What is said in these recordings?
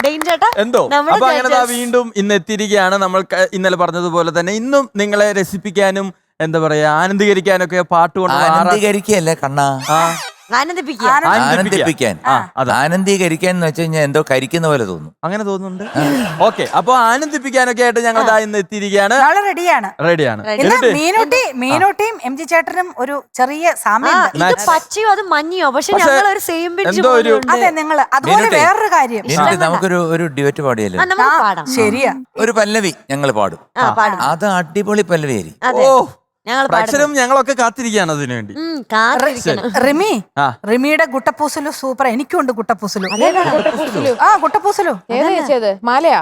ഡെയിൻ ചേട്ടാ എന്തോ അപ്പൊ അങ്ങനെ വീണ്ടും ഇന്ന് എത്തിയിരിക്കുകയാണ്. നമ്മൾ ഇന്നലെ പറഞ്ഞതുപോലെ തന്നെ ഇന്നും നിങ്ങളെ രസിപ്പിക്കാനും എന്താ പറയാ ആനന്ദീകരിക്കാനൊക്കെ പാട്ടുകൊണ്ട് ആനന്ദീകരിക്കല്ലേ കണ്ണാ, ആനന്ദിപ്പിക്കാൻ. ആനന്ദീകരിക്കാൻ എന്ന് വെച്ച് കഴിഞ്ഞാൽ എന്തോ കരിക്കുന്ന പോലെ തോന്നും. അങ്ങനെ തോന്നുന്നുണ്ട്. ഓക്കെ, അപ്പൊ ആനന്ദിപ്പിക്കാനൊക്കെ ആയിട്ട് ഞങ്ങൾ ഇന്ന് എത്തിയിരിക്കുകയാണ്. റെഡിയാണ്. മീനൂട്ടിയും എം ജി ചേട്ടനും ഒരു ചെറിയ സാമ്യം, പച്ചയോ അത് മഞ്ഞയോ, പക്ഷെ ഞങ്ങൾ ഒരു സെയിം ബെഞ്ച്. അതെ, നിങ്ങൾ അതുപോലെ വേറൊരു കാര്യം നമുക്കൊരു ഡ്യുവറ്റ് പാടിയല്ലോ. ശരിയാ, ഒരു പല്ലവി ഞങ്ങൾ പാടും. അത് അടിപൊളി പല്ലവി ആയിരിക്കും. ഓ, പ്രേക്ഷകരും ഞങ്ങളൊക്കെ കാത്തിരിക്കുകയാണ് അതിനു വേണ്ടി. റിമിയുടെ ഗുട്ടപ്പൂസലു സൂപ്പർ. എനിക്കുണ്ട് ഗുട്ടപ്പൂസലു. ഗുട്ടപ്പൂസലു മാലയാ?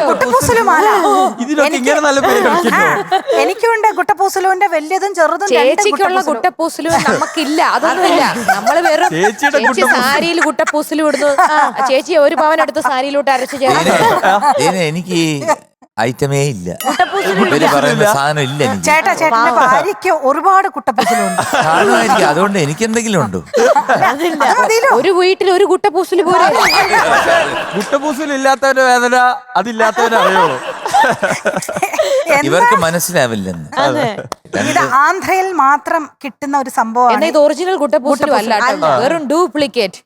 ഗുട്ടപ്പൂസലു മാല. എനിക്കുണ്ട് ഗുട്ടപ്പൂസലുവിന്റെ വലിയതും ചെറുതും. ചേച്ചിക്കുള്ള ഗുട്ടപ്പൂസലു നമുക്കില്ല, അതൊന്നുമില്ല. നമ്മള് വെറും ചേച്ചി സാരിയിൽ ഗുട്ടപ്പൂസലു ഇടുന്നു. ചേച്ചി ഒരു പവൻ എടുത്ത് സാരിയിലോട്ട് അരച്ചു ചേർന്ന്. എനിക്ക് ഐറ്റമേ ഇല്ല, സാധനം ഇല്ല. ചേട്ടന്റെ ഭാര്യയ്ക്ക് ഒരുപാട് കുട്ടപ്പൂസലുണ്ട്. അതുകൊണ്ട് എനിക്ക് എന്തെങ്കിലും ഉണ്ടോ? ഒരു വീട്ടിൽ ഒരു കുട്ടപ്പൂസല് പോലെ. കുട്ടപ്പൂസൽ ഇല്ലാത്തവരുടെ വേദന അതില്ലാത്തവരെ അറിയുള്ളൂ. ഇവർക്ക് മനസ്സിലാവില്ലെന്ന്. ഇത് ആന്ധ്രയിൽ മാത്രം കിട്ടുന്ന ഒരു സംഭവമാണ്. ഇത് ഒറിജിനൽ കുട്ടപ്പൂസലും അല്ല, വെറും ഡ്യൂപ്ലിക്കേറ്റ്.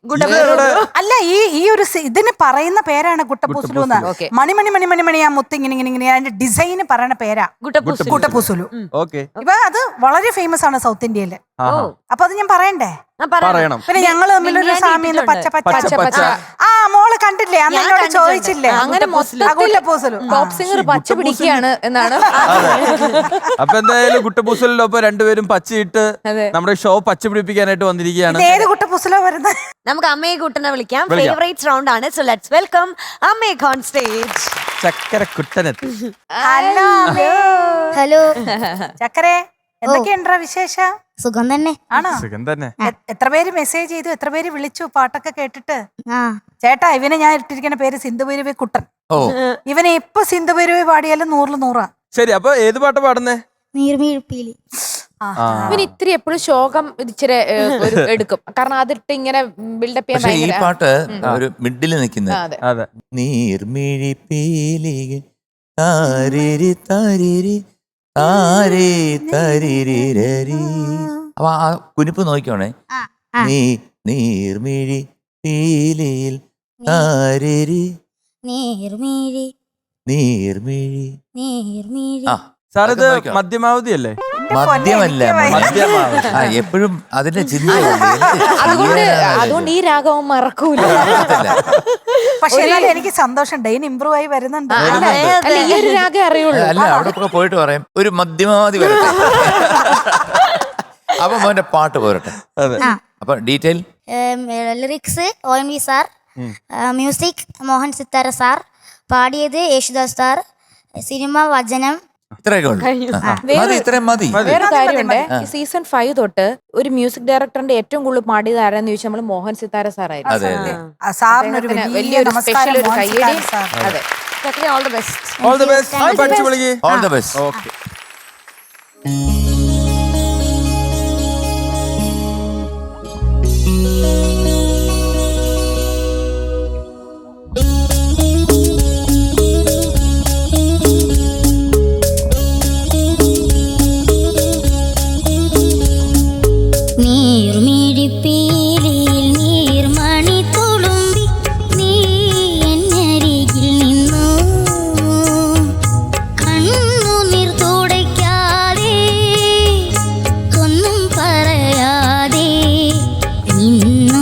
അല്ല, ഈ ഒരു ഇതിന് പറയുന്ന പേരാണ് കുട്ടപ്പൂസലു. മണി മണി മണി മണി മണി ആ മുത്ത് ഇങ്ങനെ ഇങ്ങനെ അതിന്റെ ഡിസൈന് പറയുന്ന പേരാ കുട്ടപ്പൂസലു. ഇപ്പൊ അത് വളരെ ഫേമസ് ആണ് സൗത്ത് ഇന്ത്യയില്. അപ്പൊ അത് ഞാൻ പറയണ്ടേ? പിന്നെ ഞങ്ങള് തമ്മിലൊരു സാമ്യം, പച്ച പച്ച പച്ച. മോള് കണ്ടില്ലേ, അന്ന് എന്നോട് ചോദിച്ചില്ലേ? അങ്ങനെ ടോപ്പ് സിംഗർ പച്ച പിടിക്കുകയാണ് എന്നാണ്. അപ്പൊ എന്തായാലും കുട്ടപ്പൂസലിനൊപ്പം രണ്ടുപേരും പച്ചയിട്ട് നമ്മുടെ ഷോ പച്ച പിടിപ്പിക്കാനായിട്ട് വന്നിരിക്കുകയാണ്. ഏത് കുട്ടപ്പൂസലോ വരുന്നത്? നമുക്ക് അമ്മയെ കൂട്ടനെ വിളിക്കാം. ഫേവറേറ്റ് റൗണ്ട് ആണ്. സോ ലെറ്റ്സ് വെൽക്കം അമ്മയെ ഓൺ സ്റ്റേജ്. ചക്കര കുട്ടനെത്തി. ഹലോ ചക്കരേ, എന്തൊക്കെയുണ്ടാ വിശേഷം? സുഖം തന്നെ. ആണോ? സുഖം തന്നെ. എത്ര പേര് മെസ്സേജ് ചെയ്തു, എത്ര പേര് വിളിച്ചു പാട്ടൊക്കെ കേട്ടിട്ട്? ചേട്ടാ, ഇവനെ ഞാൻ ഇട്ടിരിക്കുന്ന പേര് സിന്ധുഭൈരവി കുട്ടൻ. ഇവനെ ഇപ്പൊ സിന്ധുഭൈരവി പാടിയാലും 100-ൽ 100. ശരി, അപ്പൊ ഏത് പാട്ട് പാടുന്നേ? നീർമീഴ്പീലി. ഇവന് ഇത്തിരി എപ്പോഴും ശോകം ഇച്ചിരി എടുക്കും, കാരണം അതിട്ട് ഇങ്ങനെ ബിൽഡപ്പ് ചെയ്യാൻ. ഈ പാട്ട് ഒരു മിഡിൽ നിൽക്കുന്നത്. നീർമിഴി പീലികൾ താരിരി താരിരി താരേ തരിരിരരി. അപ്പൊ ആ കുനിപ്പ് നോക്കിക്കോണേ. നീർമിഴി പീലിയിൽ താരിരി നീർമീഴി നീർമിഴി. നീർമീഴി. സാർ, ഇത് മധ്യമാവധി അല്ലേ? മദ്യമല്ല, എപ്പോഴും അതിന്റെ ചിന്ത. അതുകൊണ്ട് ഈ രാഗവും മറക്കൂല. പക്ഷെ എനിക്ക് സന്തോഷം, ഡെയിൻ ഇമ്പ്രൂവ് ആയി വരുന്നുണ്ട്. ഈ ഒരു രാഗം അറിയുള്ളൂ. അല്ല, അവിടെ പോയിട്ട് പറയാം ഒരു മധ്യമാവധി വരട്ടെ. അപ്പൊ മോന്റെ പാട്ട് പോരട്ടെ. അപ്പൊ detail lyrics OMV sir, music Mohan Sithara sir, പാടിയത് യേശുദാസ് സാർ, സിനിമ വചനം. ഇത്രയൊക്കെ മതി. വേറെ കാര്യമുണ്ട്, സീസൺ 5 തൊട്ട് ഒരു മ്യൂസിക് ഡയറക്ടറിന്റെ ഏറ്റവും കൂടുതൽ പാടിയത് ആരാന്ന് ചോദിച്ചാൽ നമ്മൾ മോഹൻ സിത്താര സാറായിരുന്നു. വലിയൊരു സ്പെഷ്യൽ ഒരു കയ്യടി. അതെ, all the best. All the best. All the best. Okay. നിന്നു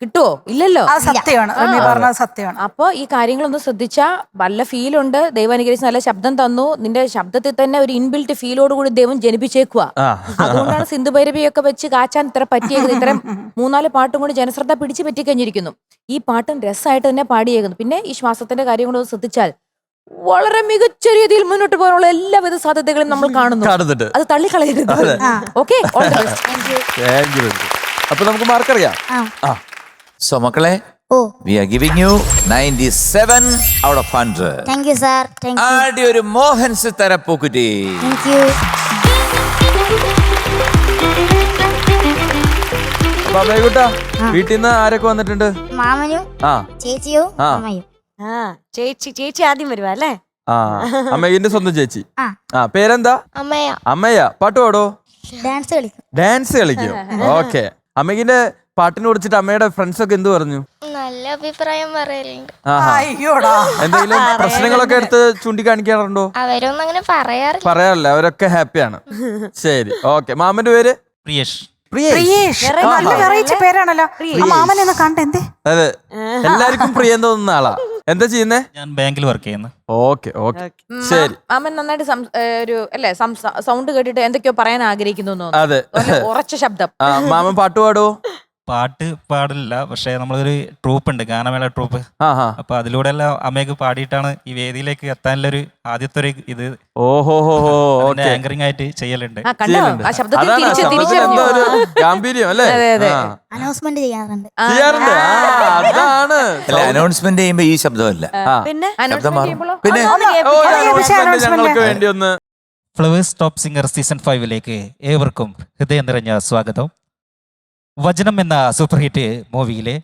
കിട്ടുവോ? ഇല്ലല്ലോ. ആ സത്യമാണ്, രമ്യ പറഞ്ഞത് സത്യമാണ്. അപ്പൊ ഈ കാര്യങ്ങളൊന്ന് ശ്രദ്ധിച്ചാ വല്ല ഫീലുണ്ട്. ദൈവം അനുഗ്രഹിച്ച് നല്ല ശബ്ദം തന്നു. നിന്റെ ശബ്ദത്തിൽ തന്നെ ഒരു ഇൻബിൽറ്റ് ഫീലോട് കൂടി ദൈവം ജനിപ്പിച്ചേക്കുക. അതുകൊണ്ടാണ് സിന്ധു ഭൈരവിയൊക്കെ വെച്ച് കാച്ചാൻ ഇത്ര പറ്റിയേക്കുന്നത്. ഇത്തരം 3-4 പാട്ടും കൂടി ജനശ്രദ്ധ പിടിച്ചു പറ്റിക്കഴിഞ്ഞിരിക്കുന്നു. ഈ പാട്ടും രസമായിട്ട് തന്നെ പാടിയേക്കുന്നു. പിന്നെ ഈ ശ്വാസത്തിന്റെ കാര്യം കൂടെ ഒന്ന് ശ്രദ്ധിച്ചാൽ വളരെ മികച്ച രീതിയിൽ മുന്നോട്ട് പോകാനുള്ള എല്ലാവിധ സാധ്യതകളും നമ്മൾ കാണുന്നുണ്ട്. അത് തള്ളിക്കളയരുത്. ഓക്കെ, അപ്പൊ നമുക്ക് മാർക്ക് അറിയാം. സോ മക്കളെ, we are giving you 97 out of 100. Thank you sir. Thank you. ആദ്യ ഒരു മോഹൻ സിത്താര പൂക്കുറ്റി. Thank you. അപ്പൊ അമ്മേക്കുട്ടാ, വീട്ടിൽ നിന്ന് ആരൊക്കെ വന്നിട്ടുണ്ട്? മാമനും ചേച്ചിയോ അമ്മയും. ചേച്ചി ആദ്യം വരുവാ അല്ലേ? അമ്മയുടെ സ്വന്തം ചേച്ചി. ആ. പേരെന്താ? അമ്മയ്യ. പാട്ട് പാടോ? ഡാൻസ് കളിക്കും. ഡാൻസ് കളിക്കും. ഓക്കെ. അമ്മയ്ക്കിന്റെ പാട്ടിനെ കുറിച്ചിട്ട് അമ്മയുടെ ഫ്രണ്ട്സ് ഒക്കെ എന്ത് പറഞ്ഞു? നല്ല അഭിപ്രായം പറയലുണ്ട്. അയ്യോടാ, എന്തെങ്കിലും പ്രശ്നങ്ങളൊക്കെ എടുത്ത് ചൂണ്ടിക്കാണിക്കാറുണ്ടോ? അവരൊന്നും അങ്ങനെ പറയാറില്ല, അവരൊക്കെ ഹാപ്പിയാണ്. ശരി, ഓക്കെ. മാമന്റെ പേര്? പ്രിയേഷ്. പ്രിയേഷ്. നല്ല വെറൈറ്റി പേരാണല്ലോ. മാമനെ ഒന്ന് കണ്ടെന്തേ? അതെ, എല്ലാവർക്കും പ്രിയം തോന്നുന്ന ആളാ. എന്താ ചെയ്യുന്നേ? ഞാൻ ബാങ്കിൽ വർക്ക് ചെയ്യുന്നു. ഓക്കെ. ശരി. മാമൻ നന്നായിട്ട് ഒരു അല്ലേ സൗണ്ട് കേട്ടിട്ട് എന്തൊക്കെയോ പറയാൻ ആഗ്രഹിക്കുന്നു. അതെ, ഉറച്ച ശബ്ദം. മാമൻ പാട്ട് പാടുവോ? പാട്ട് പാടില്ല, പക്ഷെ നമ്മളൊരു ട്രൂപ്പ് ഉണ്ട്, ഗാനമേള ട്രൂപ്പ്. അപ്പൊ അതിലൂടെ എല്ലാം അമ്മയ്ക്ക് പാടിയിട്ടാണ് ഈ വേദിയിലേക്ക് എത്താനുള്ള ഒരു ആദ്യത്തെ ഒരു ഇത്. ആങ്കറിംഗ് ആയിട്ട് ചെയ്യലുണ്ട്. ഗാംഭീര്യം അല്ലേ? അനൗൺസ്മെന്റ് ചെയ്യാറുണ്ട്. അതാണ് അനൗൺസ്മെന്റ് ചെയ്യുമ്പോ ഈ ശബ്ദമല്ല, പിന്നെ ഞങ്ങൾക്ക് വേണ്ടി ഒന്ന്. ഫ്ലവേഴ്സ് ടോപ്പ് സിംഗർ സീസൺ 5ലേക്ക് ഏവർക്കും ഹൃദയം നിറഞ്ഞ സ്വാഗതം. വചനം എന്ന സൂപ്പർ ഹിറ്റ് മൂവിയിലെ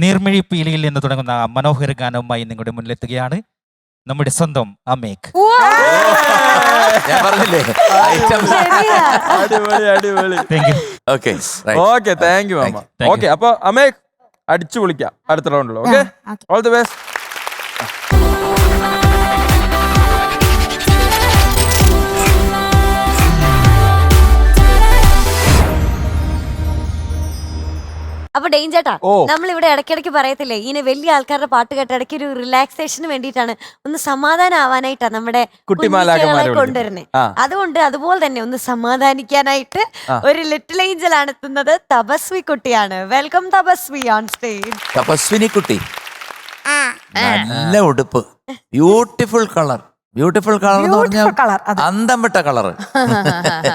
നീർമിഴി പീലിയിൽ നിന്ന് തുടങ്ങുന്ന മനോഹര ഗാനവുമായി നിങ്ങളുടെ മുന്നിലെത്തുകയാണ് നമ്മുടെ സ്വന്തം അമേക്. ഞാൻ പറഞ്ഞില്ലേ? അടിപൊളി. Okay, thank you mama. Okay, അപ്പൊ അമേക് അടിച്ചു പൊളിക്കാം അടുത്ത റൗണ്ടിൽ. Okay, all the best. അപ്പൊ ഡേഞ്ചേട്ടാ, നമ്മളിവിടെ ഇടയ്ക്കിടയ്ക്ക് പറയത്തില്ലേ, ഇങ്ങനെ വലിയ ആൾക്കാരുടെ പാട്ട് കേട്ട ഇടയ്ക്ക് ഒരു റിലാക്സേഷന് വേണ്ടിയിട്ടാണ്, ഒന്ന് സമാധാനം ആവാനായിട്ടാണ് നമ്മുടെ കുട്ടിമാലാകന്മാരെ കൊണ്ടുവരുന്നത്. അതുകൊണ്ട് അതുപോലെ തന്നെ ഒന്ന് സമാധാനിക്കാനായിട്ട് ഒരു ലിറ്റിൽ ഏഞ്ചൽ ആണ് എത്തുന്നത്. തപസ്വി കുട്ടിയാണ്. Welcome Tapasvi on stage. Tapaswini കുട്ടി, നല്ല ഉടുപ്പ്, ബ്യൂട്ടിഫുൾ കളർ. ബ്യൂട്ടിഫുൾ കളർ എന്ന് പറഞ്ഞാൽ അന്തം വിട്ട കളറ്.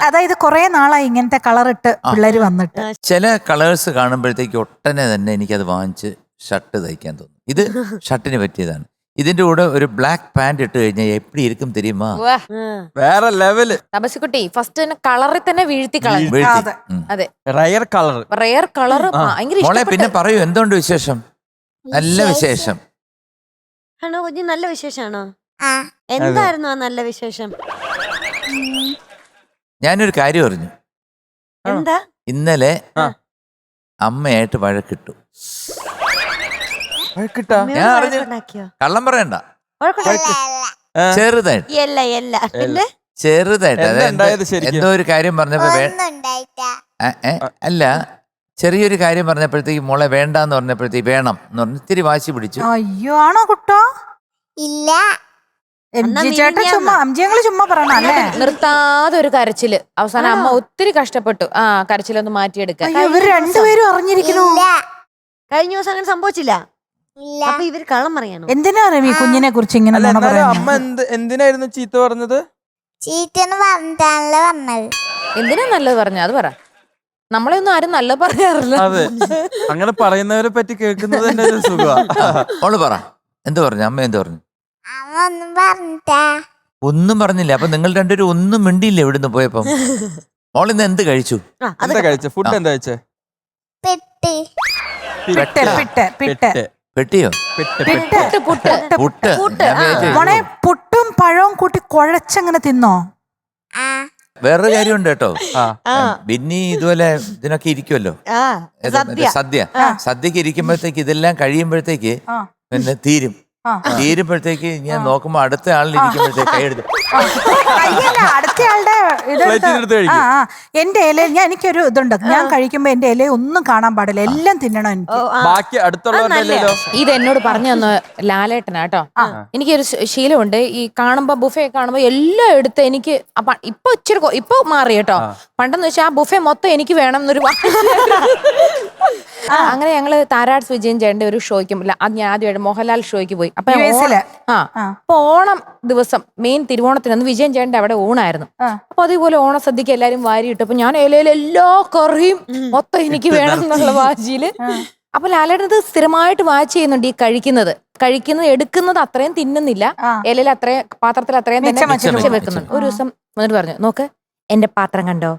അതായത് കുറെ നാളായി ഇങ്ങനത്തെ കളർ ഇട്ട് പിള്ളേര് വന്നിട്ട്. ചില കളേഴ്സ് കാണുമ്പോഴത്തേക്ക് ഒട്ടനെ തന്നെ എനിക്കത് വാങ്ങിച്ച് ഷർട്ട് തയ്ക്കാൻ തോന്നും. ഇത് ഷർട്ടിന് പറ്റിയതാണ്. ഇതിന്റെ കൂടെ ഒരു ബ്ലാക്ക് പാന്റ് ഇട്ട് കഴിഞ്ഞാൽ എപ്പടി ഇരിക്കും തെരിയുമാ? വേറെ ലെവല്. തപസ്സുകുട്ടി ഫസ്റ്റ് തന്നെ കളറിൽ തന്നെ വീഴ്ത്തി കളഞ്ഞു. അതെ, റയർ കളർ മോളെ. പിന്നെ പറയൂ, എന്തുകൊണ്ട് വിശേഷം? നല്ല വിശേഷം ആണോ കുഞ്ഞു? നല്ല വിശേഷമാണോ? എന്തായിരുന്നു ആ നല്ല വിശേഷം? ഞാനൊരു കാര്യം അറിഞ്ഞു. എന്താ? ഇന്നലെ അമ്മയായിട്ട് വഴക്കിട്ടു. ഞാൻ അറിഞ്ഞു, കള്ളം പറയണ്ട. ചെറുതായിട്ട് എന്തോ ഒരു കാര്യം പറഞ്ഞപ്പോ അല്ല, ചെറിയൊരു കാര്യം പറഞ്ഞപ്പോഴത്തേക്ക് മോളെ വേണ്ടാന്ന് പറഞ്ഞപ്പോഴത്തേക്ക് വേണം എന്ന് പറഞ്ഞ് ഇത്തിരി വാശി പിടിച്ചു. അയ്യോ, ആണോ കുട്ടോ? ഇല്ല, ചുമ്മാ പറയണല്ലേ. നിർത്താതെ ഒരു കരച്ചില്. അവസാനം അമ്മ ഒത്തിരി കഷ്ടപ്പെട്ടു കരച്ചിലൊന്ന് മാറ്റിയെടുക്കാൻ. ഇവര് രണ്ടുപേരും അറിഞ്ഞിരിക്കുന്നു. കഴിഞ്ഞ ദിവസം അങ്ങനെ സംഭവിച്ചില്ല. അപ്പൊ ഇവര് കള്ളം പറയണം. എന്തിനാ ഈ കുഞ്ഞിനെ കുറിച്ച് ഇങ്ങനെ? അമ്മ എന്തിനായിരുന്നു ചീത്ത പറഞ്ഞത്? എന്തിനാ നല്ലത് പറഞ്ഞ അത് പറ. നമ്മളെ ഒന്നും ആരും നല്ല പറയാറില്ല. അതെ, അങ്ങനെ പറയുന്നവരെ പറ്റി കേൾക്കുന്നത് തന്നെ ഒരു സുഖമാണ്. പറ, എന്ത് പറഞ്ഞു അമ്മ? എന്ത് പറഞ്ഞു? ഒന്നും പറഞ്ഞില്ല. അപ്പൊ നിങ്ങൾ രണ്ടുപേരും ഒന്നും മിണ്ടിയില്ല ഇവിടുന്ന് പോയപ്പോ. മോളിന്ന് എന്ത് കഴിച്ചു? ഫുഡ് എന്താ കഴിച്ചേ? പെട്ടിയോ? മോളെ പുട്ടും പഴവും കൂട്ടി കുഴച്ചങ്ങനെ തിന്നോ? വേറൊരു കാര്യമുണ്ട് കേട്ടോ. ബിന്നി ഇതുപോലെ ഇതിനൊക്കെ ഇരിക്കുമല്ലോ, സദ്യക്ക് ഇരിക്കുമ്പോഴത്തേക്ക് ഇതെല്ലാം കഴിയുമ്പോഴത്തേക്ക് പിന്നെ തീരുമ്പോഴത്തേക്ക് ഞാൻ നോക്കുമ്പോ അടുത്ത ആളിൽ ഇരിക്കുമ്പോഴത്തേക്ക് കൈയെടുത്ത് അടുത്ത ആളുടെ പ്ലേറ്റിനെടുത്ത് കഴിക്കും. എന്റെ ഇല എനിക്കൊരു ഇതുണ്ട്, ഞാൻ കഴിക്കുമ്പോ എന്റെ ഇല ഒന്നും കാണാൻ പാടില്ല, എല്ലാം തിന്നണം എനിക്ക്. ബാക്കി അടുത്തുള്ളവരുടെ ഇത് എന്നോട് പറഞ്ഞു തന്ന ലാലേട്ടനാട്ടോ. എനിക്കൊരു ശീലമുണ്ട്, ഈ കാണുമ്പോ ബുഫേ കാണുമ്പോ എല്ലാം എടുത്ത് എനിക്ക് ഇപ്പൊ ഇച്ചിരി ഇപ്പൊ മാറി കേട്ടോ. പണ്ടെന്ന് വെച്ചാൽ ആ ബുഫേ മൊത്തം എനിക്ക് വേണം എന്നൊരു അങ്ങനെ ഞങ്ങള് താരാട്സ് വിജയൻ ചേട്ടന്റെ ഒരു ഷോയ്ക്ക് ഞാൻ ആദ്യമായിട്ട് മോഹൻലാൽ ഷോയ്ക്ക് പോയി. അപ്പൊ ഓണം ദിവസം മെയിൻ തിരുവോണത്തിന് വിജയൻ ചേട്ടന്റെ അവിടെ ഊണായിരുന്നു. അപ്പൊ അതേപോലെ ഓണസദ്യക്ക് എല്ലാരും വാരിയിട്ടു. അപ്പൊ ഞാൻ ഇലയിൽ എല്ലാ കറിയും മൊത്തം എനിക്ക് വേണം എന്നുള്ള വാശിയില്. അപ്പൊ ലാലേട്ടത് സ്ഥിരമായിട്ട് വാച്ച് ചെയ്യുന്നുണ്ട്. ഈ കഴിക്കുന്നത് എടുക്കുന്നത് അത്രയും തിന്നുന്നില്ല, ഇലയിൽ അത്രയും പാത്രത്തിൽ അത്രയും തന്നെ മിച്ചം വെക്കുന്നുണ്ട്. ഒരു ദിവസം വന്നിട്ട് പറഞ്ഞു, നോക്ക് എന്റെ പാത്രം കണ്ടോ,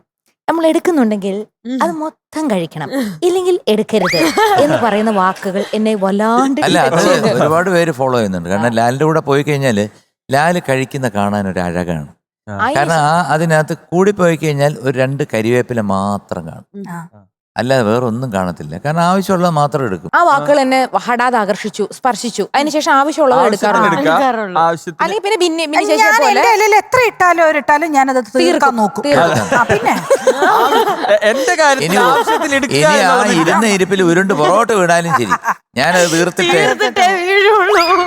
നമ്മൾ എടുക്കുന്നുണ്ടെങ്കിൽ അത് മൊത്തം കഴിക്കണം, ഇല്ലെങ്കിൽ എടുക്കരുത് എന്ന് പറയുന്ന വാക്കുകൾ എന്നെ വല്ലാണ്ട്. അല്ല, അത് ഒരുപാട് പേര് ഫോളോ ചെയ്യുന്നുണ്ട്. കാരണം ലാലിന്റെ കൂടെ പോയി കഴിഞ്ഞാല് ലാല് കഴിക്കുന്ന കാണാൻ ഒരു അഴകാണ്. കാരണം അതിനകത്ത് കൂടി പോയി കഴിഞ്ഞാൽ ഒരു 2 കരിവേപ്പില മാത്രം കാണും, അല്ലാതെ വേറെ ഒന്നും കാണത്തില്ല. കാരണം ആവശ്യമുള്ളത് മാത്രം എടുക്കും. ആ വാക്കുകൾ എന്നെ ഹഠാത് ആകർഷിച്ചു, സ്പർശിച്ചു. അതിനുശേഷം ആവശ്യമുള്ളത് എടുക്കാറുള്ളൂ. അല്ലെങ്കിൽ പിന്നെ എത്ര ഇട്ടാലും ഞാനത് തീർക്കാൻ നോക്കും. പിന്നെ ഇനി ആ ഇരുന്ന ഇരിപ്പിൽ ഉരുണ്ട് പുറകോട്ട് വീണാലും ശരി, ഞാനത് തീർത്തിട്ടേ.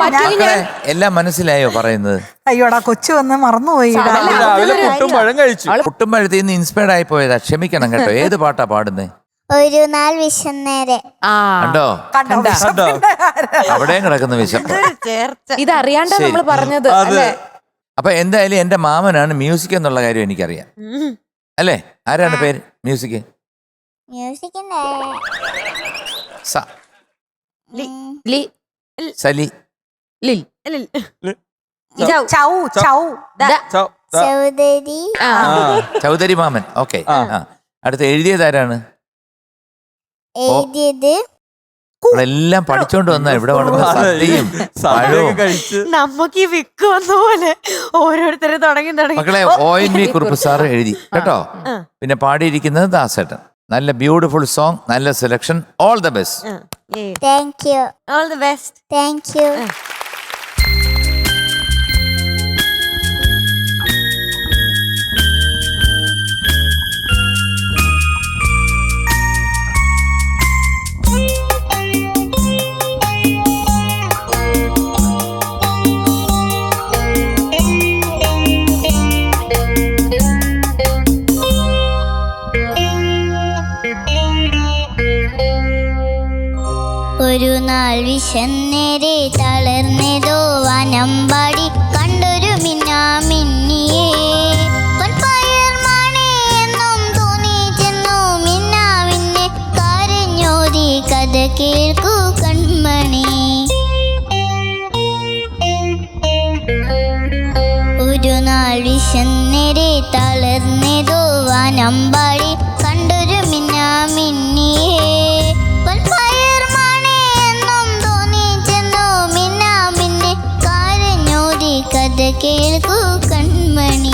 മക്കളെ എല്ലാം മനസ്സിലായോ പറയുന്നത്? അയ്യോടാ, കൊച്ചു വന്ന് മറന്നുപോയി. പുട്ടും പഴത്തിന്ന് ഇൻസ്പയർഡ് ആയി പോയതാ, ക്ഷമിക്കണം കേട്ടോ. ഏത് പാട്ടാ പാടുന്നേ? ഒരു നാൾ വിശന്നേരെ. കണ്ടോ അവിടെയും കിടക്കുന്ന വിഷം. ഇത് അറിയാണ്ടാ നമ്മൾ പറഞ്ഞത് അല്ലേ? അപ്പൊ എന്തായാലും എന്റെ മാമനാണ് മ്യൂസിക് എന്നുള്ള കാര്യം എനിക്കറിയാം, അല്ലേ? ആരാണ് പേര് മ്യൂസിക്? സലി ചൗധരി മാമൻ. ഓക്കെ, അടുത്ത് എഴുതിയതാരാണ്? എല്ലാം പഠിച്ചോണ്ട് വന്ന ഇവിടെ നമുക്ക് ഈ വിക്ക് വന്ന പോലെ ഓരോരുത്തരെ തുടങ്ങി മക്കളെ. ONV കുറുപ്പ് സാറ് എഴുതി കേട്ടോ. പിന്നെ പാടിയിരിക്കുന്നത് ദാസേട്ടൻ. നല്ല ബ്യൂട്ടിഫുൾ സോങ്, നല്ല selection. All the best. Thank U. All the best. Thank U. ഒരു നാൾ വിശന്നേരെ തളർന്നതോ വനമ്പാടി കണ്ടൊരു മിന്നാമിന്നിയെ എന്നും തോന്നി ചെന്നു മിന്നാമിന്നെ കരഞ്ഞോതി കഥ കേൾക്കൂ കൺമണി. ഒരു നാൾ വിശന്നേരെ തളർന്നതോ വനമ്പാടി കണ്ടൊരു മിന്നാമിന്നിയെ കഥ കേൾക്കൂ കൺമണി.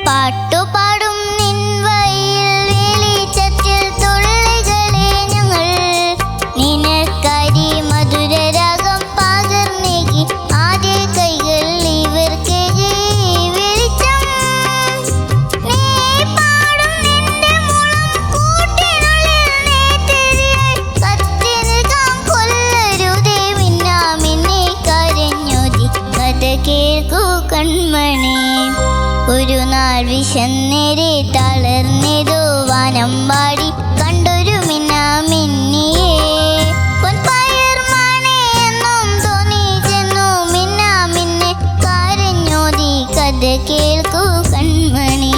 പാട്ടുപാടും നിൻവയിൽ വേലിച്ചറ്റിൽ തുള്ളികളെ ഞങ്ങൾ നിനക്കരി മധുരരാഗം പകർന്നേകി ആദ്യ കൈകൾ ഇവർക്ക് വെളിച്ചം. നീ പാടും നിന്റെ മുളം കൂട്ടിനുള്ളിൽ നേറ്റരിയായി കത്തി നിൽക്കാം കൊല്ലരുതേ മിന്നാമിന്നെ കരഞ്ഞോതി കഥ കേൾക്കൂ കൺമണി. ഒരു നാൾ വിശന്നേരെ തളർന്നതോ വനമ്പാടി കണ്ടൊരു മിന്നാമിന്നിയെ എന്നും തോന്നി ചെന്നു മിന്നാമിന്നെ കരഞ്ഞോതി കഥ കേൾക്കൂ കൺമണി.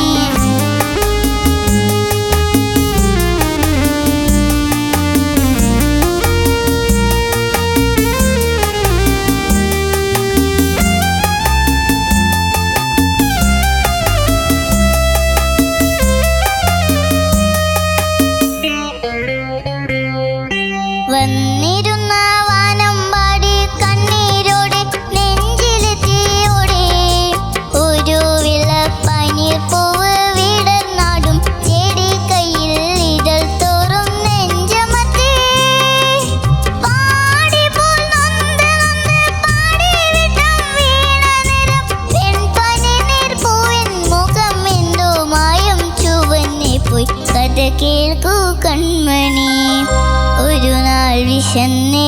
വന്നിരുന്ന വാനമ്പാടി കണ്ണീരോടെ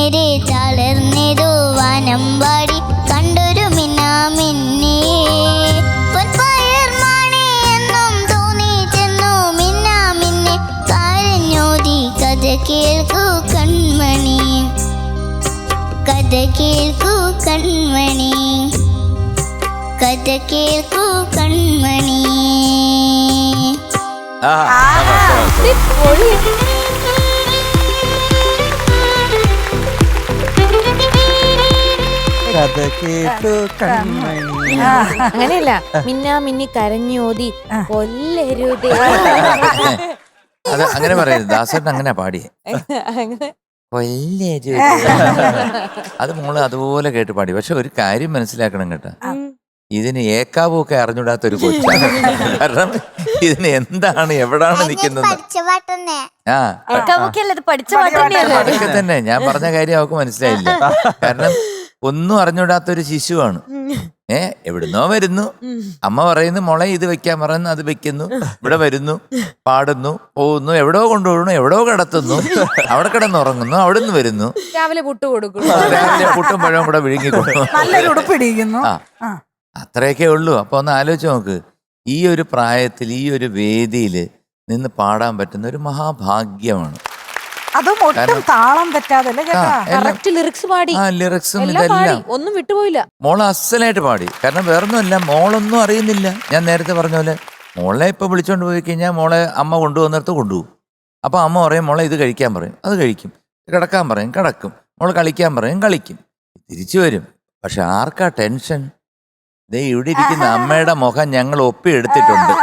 നേരെ തളർന്നേതോ വാനമ്പാടി കണ്ടൊരു മിന്നാമിന്നെ പൊൻപയർ മണി എന്നും തോന്നി ചെന്നു മിന്നാമിന്നെ കരഞ്ഞോതി കഥ കേൾക്കൂ കൺമണി കഥ കേൾക്കൂ കൺമണി കഥ കേൾക്കൂ കൺമണി. കഥ കേട്ടു കൺമണി. അങ്ങനെയല്ല, മിന്നാ മിന്നി കരഞ്ഞോതി കൊല്ലരുതേ. അത് അങ്ങനെ പറയരുത്, ദാസേട്ടൻ അങ്ങനെ പാടിയേ. അങ്ങനെ കൊല്ലരുതേ. അത് മോള് അതുപോലെ കേട്ട് പാടി. പക്ഷെ ഒരു കാര്യം മനസ്സിലാക്കണം കേട്ടോ, ഇതിന് ഏക്കാവൊക്കെ അറിഞ്ഞൂടാത്തൊരു കൊച്ചാണ്. കാരണം ഇതിന് എന്താണ് എവിടാണ് നിൽക്കുന്നത്. ആ അതൊക്കെ തന്നെ ഞാൻ പറഞ്ഞ കാര്യം അവൾക്ക് മനസ്സിലായില്ല. കാരണം ഒന്നും അറിഞ്ഞൂടാത്തൊരു ശിശുവാണ്. എവിടുന്നോ വരുന്നു, അമ്മ പറയുന്നു മോളെ ഇത് വെക്കാൻ പറയുന്നു, അത് വെക്കുന്നു, ഇവിടെ വരുന്നു, പാടുന്നു, പോകുന്നു, എവിടോ കൊണ്ടുപോകുന്നു, എവിടോ കിടത്തുന്നു, അവിടെ കിടന്നുറങ്ങുന്നു, അവിടെ നിന്ന് വരുന്നു, രാവിലെ പുട്ട് കൊടുക്കുന്നു, രാവിലെ പുട്ടും പഴവും കൂടെ വിഴുങ്ങി കൊടുക്കുന്നു. ആ അത്രയൊക്കെ ഉള്ളൂ. അപ്പൊ ഒന്ന് ആലോചിച്ച് നോക്ക്, ഈ ഒരു പ്രായത്തിൽ ഈ ഒരു വേദിയിൽ നിന്ന് പാടാൻ പറ്റുന്ന ഒരു മഹാഭാഗ്യമാണ്. അതും ഒട്ടും താളം തെറ്റാതെ ലിറിക്സ് പാടി, ലിറിക്സും ഇതെല്ലാം ഒന്നും വിട്ടുപോയില്ല. മോള് അസലായിട്ട് പാടി. കാരണം വേറൊന്നുമല്ല, മോളൊന്നും അറിയുന്നില്ല. ഞാൻ നേരത്തെ പറഞ്ഞ പോലെ മോളെ ഇപ്പൊ വിളിച്ചോണ്ട് പോയി കഴിഞ്ഞാൽ മോളെ അമ്മ കൊണ്ടുപോകുന്നിടത്ത് കൊണ്ടുപോകും. അപ്പൊ അമ്മ പറയും മോളെ ഇത് കഴിക്കാൻ പറയും, അത് കഴിക്കും, കിടക്കാൻ പറയും, കിടക്കും, മോള് കളിക്കാൻ പറയും, കളിക്കും, തിരിച്ചു വരും. പക്ഷെ ആർക്കാ ടെൻഷൻ? ദേ ഇവിടെ ഇരിക്കുന്ന അമ്മയുടെ മുഖം ഞങ്ങൾ ഒപ്പിയെടുത്തിട്ടുണ്ട്.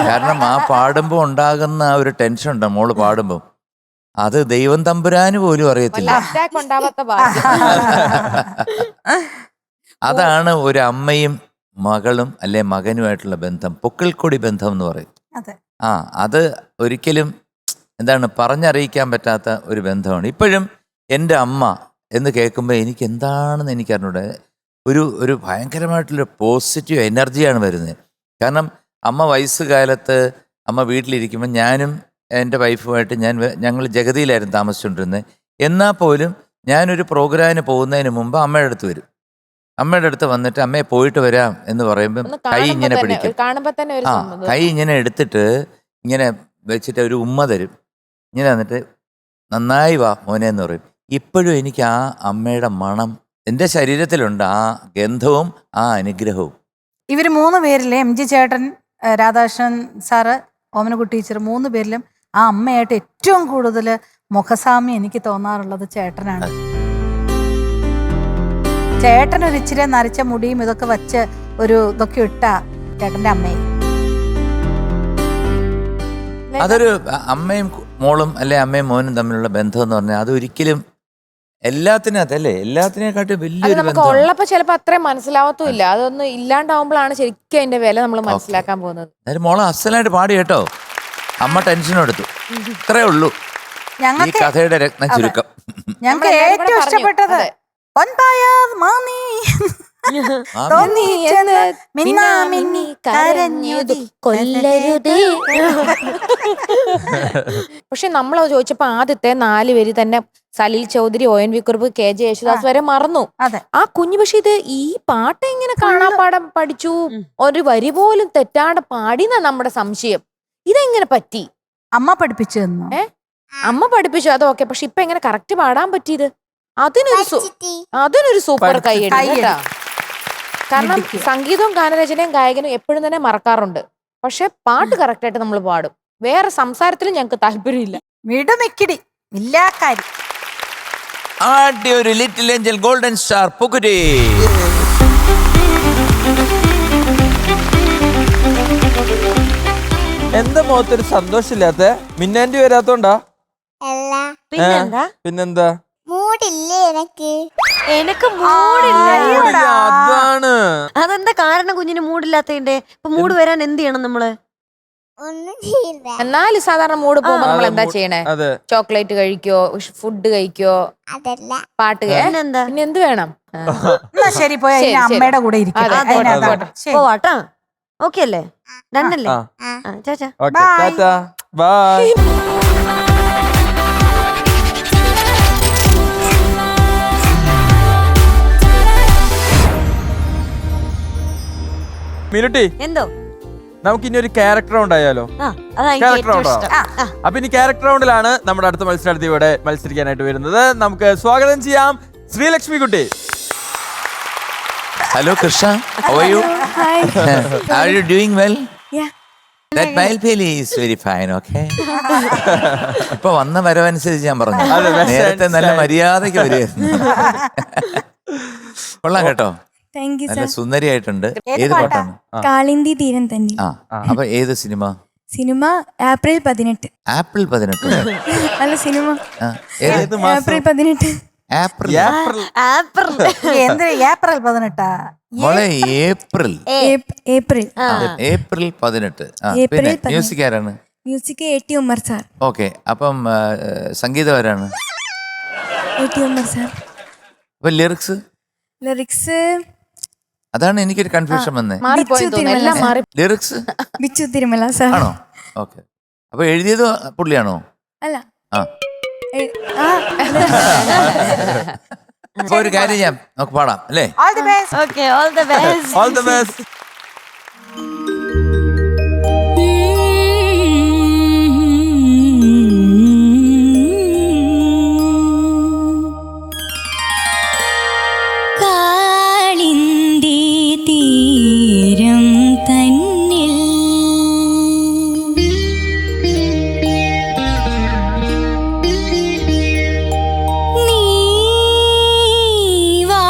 കാരണം ആ പാടുമ്പോ ഉണ്ടാകുന്ന ആ ഒരു ടെൻഷൻ ഉണ്ട് മോള് പാടുമ്പോ, അത് ദൈവം തമ്പുരാന് പോലും അറിയത്തില്ല. അതാണ് ഒരു അമ്മയും മകളും അല്ലെ മകനുമായിട്ടുള്ള ബന്ധം, പൊക്കിൾക്കൊടി ബന്ധം എന്ന് പറയും. അത് ഒരിക്കലും എന്താണ് പറഞ്ഞറിയിക്കാൻ പറ്റാത്ത ഒരു ബന്ധമാണ്. ഇപ്പോഴും എൻ്റെ അമ്മ എന്ന് കേൾക്കുമ്പോൾ എനിക്ക് എന്താണെന്ന് എനിക്കറിഞ്ഞൂടെ, ഒരു ഭയങ്കരമായിട്ടുള്ള പോസിറ്റീവ് എനർജിയാണ് വരുന്നത്. കാരണം അമ്മ വയസ്സുകാലത്ത് അമ്മ വീട്ടിലിരിക്കുമ്പോൾ ഞാനും എൻ്റെ വൈഫുമായിട്ട് ഞങ്ങൾ ജഗതിയിലായിരുന്നു താമസിച്ചുകൊണ്ടിരുന്നത്. എന്നാൽ പോലും ഞാനൊരു പ്രോഗ്രാമിന് പോകുന്നതിന് മുമ്പ് അമ്മയുടെ അടുത്ത് വരും. അമ്മയുടെ അടുത്ത് വന്നിട്ട് അമ്മയെ പോയിട്ട് വരാം എന്ന് പറയുമ്പം കൈ ഇങ്ങനെ പിടിക്കും. കൈ ഇങ്ങനെ എടുത്തിട്ട് ഇങ്ങനെ വെച്ചിട്ട് ഒരു ഉമ്മ തരും. ഇങ്ങനെ വന്നിട്ട് നന്നായി വാ മോനെ എന്ന് പറയും. ഇപ്പോഴും എനിക്ക് ആ അമ്മയുടെ മണം എൻ്റെ ശരീരത്തിലുണ്ട്, ആ ഗന്ധവും ആ അനുഗ്രഹവും. ഇവർ 3 പേരിലെ MG ചേട്ടൻ, രാധാകൃഷ്ണൻ സാറ്, ഓമനക്കുട്ടി ടീച്ചർ, 3 പേരിലും ആ അമ്മയായിട്ട് ഏറ്റവും കൂടുതൽ മുഖസാമ്യം എനിക്ക് തോന്നാറുള്ളത് ചേട്ടനാണ്. ചേട്ടനൊരു ഇച്ചിരി നരച്ച മുടിയും ഇതൊക്കെ വച്ച് ഇതൊക്കെ ഇട്ട ചേട്ടന്റെ അമ്മയെ. അതൊരു അമ്മയും മോളും അല്ലെ അമ്മയും മോനും തമ്മിലുള്ള ബന്ധം എന്ന് പറഞ്ഞാൽ അതൊരിക്കലും എല്ലാത്തിനകത്തല്ലേ എല്ലാത്തിനെക്കാട്ടും വലിയൊരു ബന്ധം. ഉള്ളപ്പോ ചിലപ്പോ അത്രയും മനസ്സിലാവത്തുമില്ല, അതൊന്നും ഇല്ലാണ്ടാവുമ്പോഴാണ് ശരിക്കും അതിന്റെ വില നമ്മൾ മനസ്സിലാക്കാൻ പോകുന്നത്. എന്നാലും മോളെ അസലായിട്ട് പാടി കേട്ടോ. അമ്മ ടെൻഷനും എടുത്തു. ഇത്രേ ഉള്ളൂ ഈ കഥയുടെ രത്ന ചുരുക്കം. ഞങ്ങൾക്ക് ഏറ്റവും ഇഷ്ടപ്പെട്ടത് പക്ഷെ നമ്മൾ ചോദിച്ചപ്പോ ആദ്യത്തെ 4 പേര് തന്നെ സലീൽ ചൗധരി, ONV കുറുപ്പ്, KJ യേശുദാസ് വരെ മറന്നു. ആ കുഞ്ഞു പക്ഷെ ഇത് ഈ പാട്ട് ഇങ്ങനെ കാണാപ്പാടം പഠിച്ചു, ഒരു വരി പോലും തെറ്റാണ്ട് പാടിന്ന നമ്മുടെ സംശയം. ഇതെങ്ങനെ പറ്റി? അമ്മ പഠിപ്പിച്ചു തന്നു. അമ്മ പഠിപ്പിച്ചു, അതൊക്കെ. പക്ഷെ ഇപ്പൊ എങ്ങനെ കറക്റ്റ് പാടാൻ പറ്റിയത്? അതിനൊരു സൂപ്പർ കൈയടി കേട്ടാ. കാരണം സംഗീതവും ഗാനരചനയും ഗായകനും എപ്പോഴും തന്നെ മറക്കാറുണ്ട്. പക്ഷെ പാട്ട് കറക്റ്റായിട്ട് നമ്മൾ പാടും. വേറെ സംസാരത്തിലും ഞങ്ങൾക്ക് താല്പര്യമില്ല. മിടുമിക്കിടി ഇല്ലാ കാര്യം. ആദ്യ ഒരു ലിറ്റിൽ ഏഞ്ചൽ ഗോൾഡൻ സ്റ്റാർ പുകുരി. എന്താ മുഖത്തൊരു സന്തോഷമില്ലാത്ത? മിന്നാൻറ്റി വരാത്തോണ്ടാ? പിന്നെന്താ? മൂടില്ലേ എനിക്ക് മൂടില്ല. അതാണ്. അതെന്താ കാരണം കുഞ്ഞിന് മൂടില്ലാത്തതിന്റെ? ഇപ്പൊ മൂഡ് വരാൻ എന്ത് ചെയ്യണം നമ്മള്? എന്നാലും സാധാരണ മൂഡ് പോകുമ്പോ നമ്മൾ എന്താ ചെയ്യണേ? ചോക്ലേറ്റ് കഴിക്കോ, ഫുഡ് കഴിക്കോ, പാട്ട് പിന്നെന്താ? പിന്നെ എന്ത് വേണം? ശരി പോയി അമ്മയുടെ കൂടെ പോവാട്ടോ. ഓക്കെ അല്ലേ? രണ്ടല്ലേ? ചാച്ചാ ബൈ. മിനുട്ടി എന്തോ നമുക്ക് ഇനി ഒരു ക്യാരക്ടർ ഉണ്ടായാലോ? അതാ എനിക്ക് ക്യാരക്ടർ ഏറ്റവും റൗണ്ടോ? ഇഷ്ടം. അപ്പൊ ഇനി ക്യാരക്ടർ റൗണ്ടിലാണ് നമ്മുടെ അടുത്ത മത്സരാർത്ഥി ഇവിടെ മത്സരിക്കാനായിട്ട് വരുന്നത്. നമുക്ക് സ്വാഗതം ചെയ്യാം ശ്രീലക്ഷ്മി കുട്ടി. Hello Krishna, how are you? Hi. Are you doing well? Yeah. That Mailpeli is very fine, okay? ഇപ്പൊ വന്ന വരവനുസരിച്ച് ഞാൻ പറഞ്ഞു. അതെ, നേരത്തെ നല്ല മര്യാദയ്ക്ക് വരികയായിരുന്നു. കൊള്ളാം കേട്ടോ, Thank you, നല്ല sir. സുന്ദരിയായിട്ടുണ്ട്. ഏത് പാട്ടാണ്? കാളിന്തി തീരം തന്നെ. അപ്പൊ ഏത് സിനിമ? Cinema April 18. ആപ്പിൾ 18. അല്ല സിനിമ ഏത് മാസം? ഏപ്രിൽ 18. Apple April. ആപ്പിൾ. എന്ത് ഏപ്രിൽ 18? മോളെ ഏപ്രിൽ. ഏപ്രിൽ. ഏപ്രിൽ 18. ഏപ്രിൽ പിന്നെ 18. മ്യൂസിക് ആരാണ്? Music A T. Ummer sir. Okay, അപ്പം സംഗീതം ആരാണ്? എ.ടി. ഉമ്മർ സാർ. അപ്പൊ ലിറിക്സ്? ലിറിക്സ് അതാണ് എനിക്കൊരു കൺഫ്യൂഷൻ വന്നേ. മാറിപ്പോയെന്ന് തോന്നുന്നു, എല്ലാം മാറി. Lyrics Bichu Thirumala sir. ആണോ? ഓക്കെ, അപ്പൊ എഴുതിയത് പുള്ളിയാണോ? അല്ല. ആ, അപ്പൊ ഒരു കാര്യം ചെയ്യാം, നമുക്ക് പാടാം അല്ലേ? All the best. Okay, all the best. All the best. Kalindi തീരം തന്നിൽ നീ വാ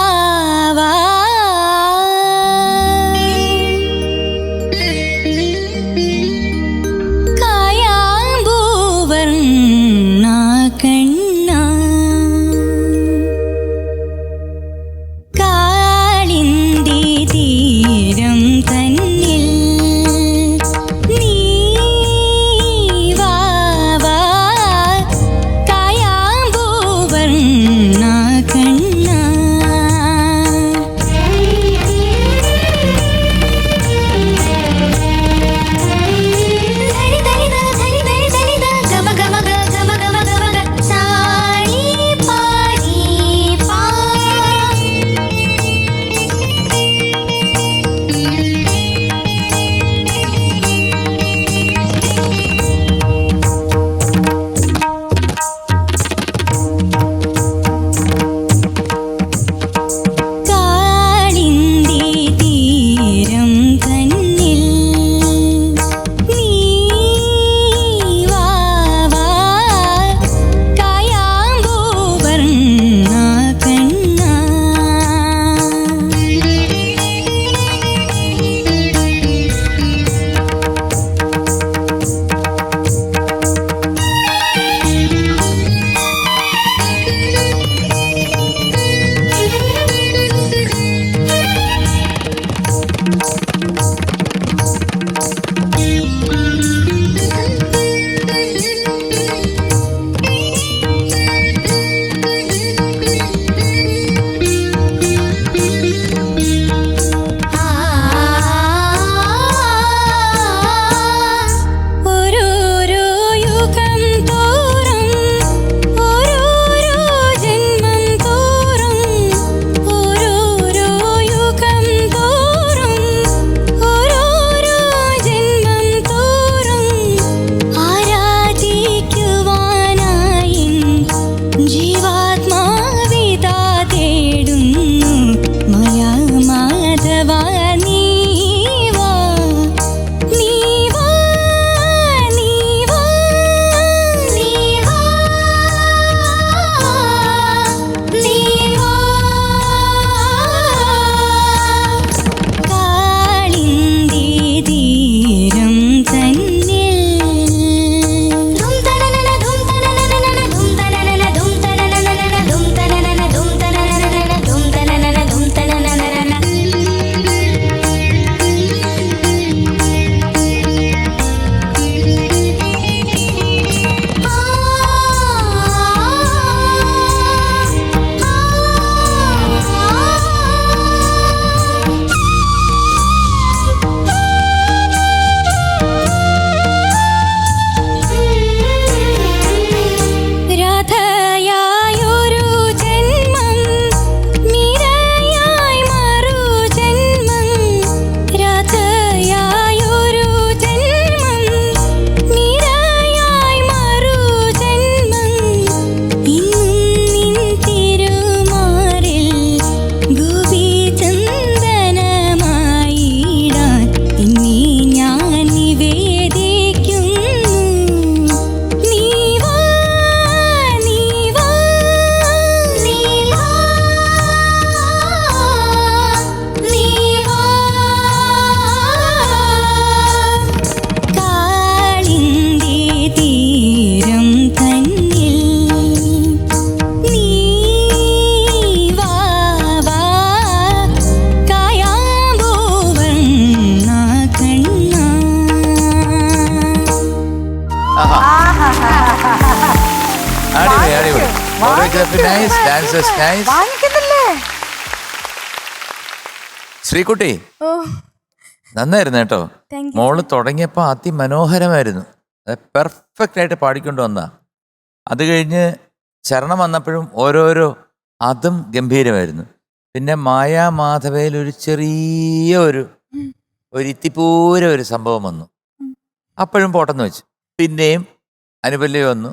കൊറിയോഗ്രാഫി നൈസ്, ഡാൻസസ് നൈസ്. വാങ്ങിക്കുന്നില്ലേ? ശ്രീകുട്ടി ഓ നന്നായിരുന്നു കേട്ടോ. Thank you. മോള് തുടങ്ങിയപ്പോൾ അതിമനോഹരമായിരുന്നു. പെർഫെക്റ്റ് ആയിട്ട് പാടിക്കൊണ്ട് വന്ന. അത് കഴിഞ്ഞ് ചരണം വന്നപ്പോഴും ഓരോരോ അതും ഗംഭീരമായിരുന്നു. പിന്നെ മായാമാധവയിൽ ഒരു ചെറിയ ഒരു ഇത്തിപ്പൂര ഒരു സംഭവം വന്നു. അപ്പോഴും പോട്ടെന്ന് വെച്ചു. പിന്നെയും അനുപല്ലി വന്നു.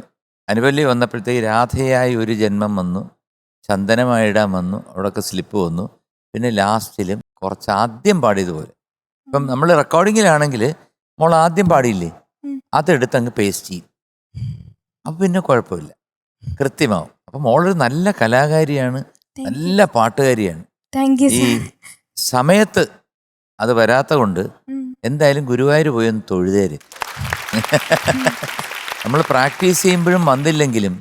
അനുപല്ലി വന്നപ്പോഴത്തേക്ക് രാധയായി ഒരു ജന്മം വന്നു, ചന്ദനമായിടാൻ വന്നു, അവിടെയൊക്കെ സ്ലിപ്പ് വന്നു. പിന്നെ ലാസ്റ്റിലും കുറച്ച് ആദ്യം പാടിയതുപോലെ. ഇപ്പം നമ്മൾ റെക്കോർഡിങ്ങിലാണെങ്കിൽ മോൾ ആദ്യം പാടിയില്ലേ, അതെടുത്ത് അങ്ങ് പേസ്റ്റ് ചെയ്യും. അപ്പം പിന്നെ കുഴപ്പമില്ല, കൃത്യമാവും. അപ്പം മോളൊരു നല്ല കലാകാരിയാണ്, നല്ല പാട്ടുകാരിയാണ്. താങ്ക് യു ഈ സർ. സമയത്ത് അത് വരാത്ത കൊണ്ട് എന്തായാലും ഗുരുവായൂർ പോയി ഒന്ന് തൊഴുതേര്. നമ്മൾ പ്രാക്ടീസ് ചെയ്യുമ്പോഴും വന്നില്ലെങ്കിലും